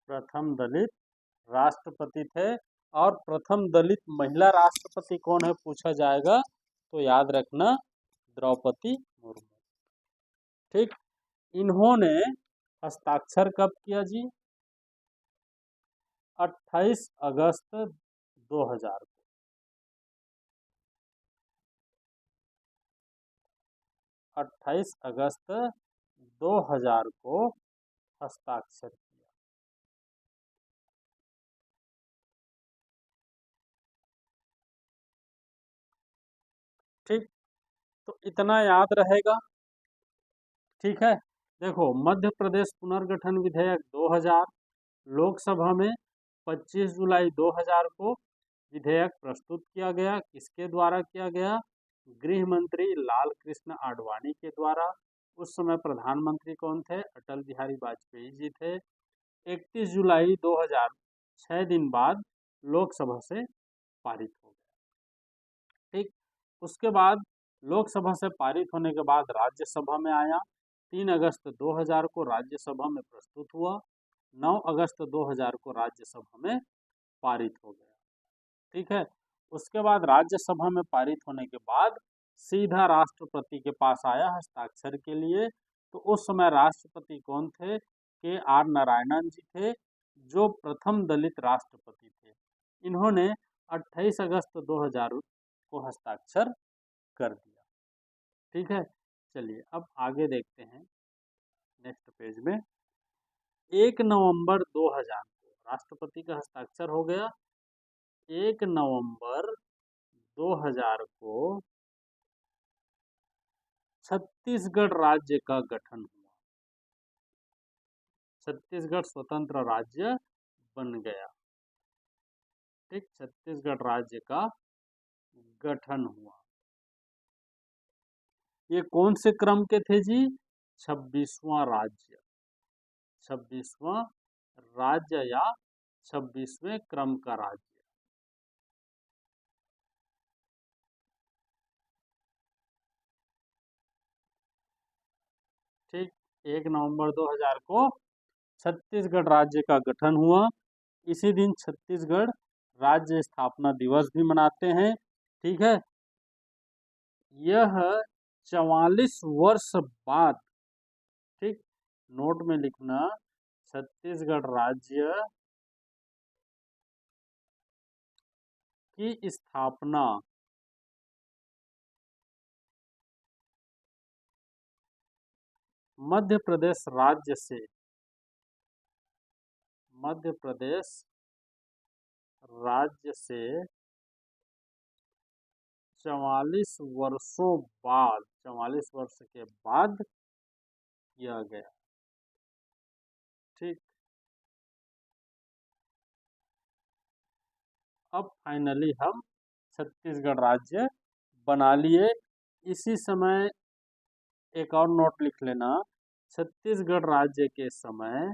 प्रथम दलित राष्ट्रपति थे। और प्रथम दलित महिला राष्ट्रपति कौन है पूछा जाएगा तो याद रखना, द्रौपदी मुर्मू। ठीक, इन्होंने हस्ताक्षर कब किया जी? 28 अगस्त 2000 को। 28 अगस्त 2000 को हस्ताक्षर किया। ठीक, तो इतना याद रहेगा। ठीक है, देखो मध्य प्रदेश पुनर्गठन विधेयक 2000 लोकसभा में 25 जुलाई 2000 को विधेयक प्रस्तुत किया गया। किसके द्वारा किया गया? गृह मंत्री लाल कृष्ण आडवाणी के द्वारा। उस समय प्रधानमंत्री कौन थे? अटल बिहारी वाजपेयी जी थे। 31 जुलाई 2000, 6 दिन बाद लोकसभा से पारित हो गया। ठीक, उसके बाद लोकसभा से पारित होने के बाद राज्यसभा में आया। 3 अगस्त 2000 को राज्यसभा में प्रस्तुत हुआ। 9 अगस्त 2000 को राज्यसभा में पारित हो गया। ठीक है, उसके बाद राज्यसभा में पारित होने के बाद सीधा राष्ट्रपति के पास आया हस्ताक्षर के लिए। तो उस समय राष्ट्रपति कौन थे? KR नारायणन जी थे, जो प्रथम दलित राष्ट्रपति थे। इन्होंने 28 अगस्त 2000 को हस्ताक्षर कर दिया। ठीक है, चलिए अब आगे देखते हैं नेक्स्ट पेज में। 1 नवंबर 2000 को राष्ट्रपति का हस्ताक्षर हो गया। 1 नवंबर 2000 को छत्तीसगढ़ राज्य का गठन हुआ। छत्तीसगढ़ स्वतंत्र राज्य बन गया। ठीक, छत्तीसगढ़ राज्य का गठन हुआ। ये कौन से क्रम के थे जी? 26वां राज्य। 26वां राज्य या 26वें क्रम का राज्य। ठीक, 1 नवंबर 2000 को छत्तीसगढ़ राज्य का गठन हुआ। इसी दिन छत्तीसगढ़ राज्य स्थापना दिवस भी मनाते हैं। ठीक है, यह 44 वर्ष बाद, ठीक, नोट में लिखना, छत्तीसगढ़ राज्य की स्थापना मध्य प्रदेश राज्य से, मध्य प्रदेश राज्य से 44 वर्षों बाद, 44 वर्ष के बाद किया गया। ठीक, अब फाइनली हम छत्तीसगढ़ राज्य बना लिए। इसी समय एक और नोट लिख लेना, छत्तीसगढ़ राज्य के समय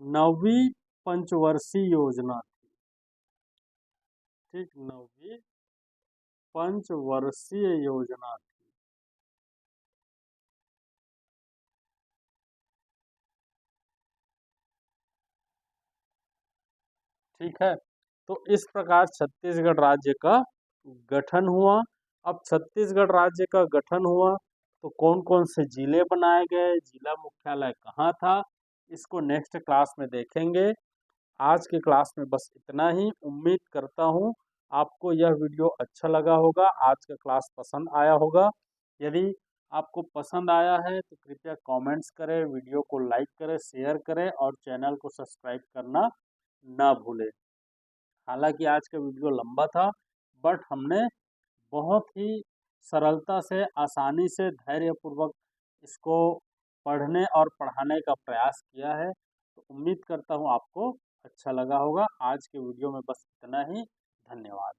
नवीं पंचवर्षीय योजना थी। ठीक, नवीं पंचवर्षीय योजना थी। ठीक है, तो इस प्रकार छत्तीसगढ़ राज्य का गठन हुआ। अब छत्तीसगढ़ राज्य का गठन हुआ तो कौन कौन से जिले बनाए गए, जिला मुख्यालय कहाँ था, इसको नेक्स्ट क्लास में देखेंगे। आज के क्लास में बस इतना ही। उम्मीद करता हूँ आपको यह वीडियो अच्छा लगा होगा, आज का क्लास पसंद आया होगा। यदि आपको पसंद आया है तो कृपया कमेंट्स करें, वीडियो को लाइक करें, शेयर करें और चैनल को सब्सक्राइब करना ना भूलें। हालांकि आज का वीडियो लंबा था, बट हमने बहुत ही सरलता से, आसानी से, धैर्यपूर्वक इसको पढ़ने और पढ़ाने का प्रयास किया है। तो उम्मीद करता हूँ आपको अच्छा लगा होगा। आज के वीडियो में बस इतना ही। धन्यवाद।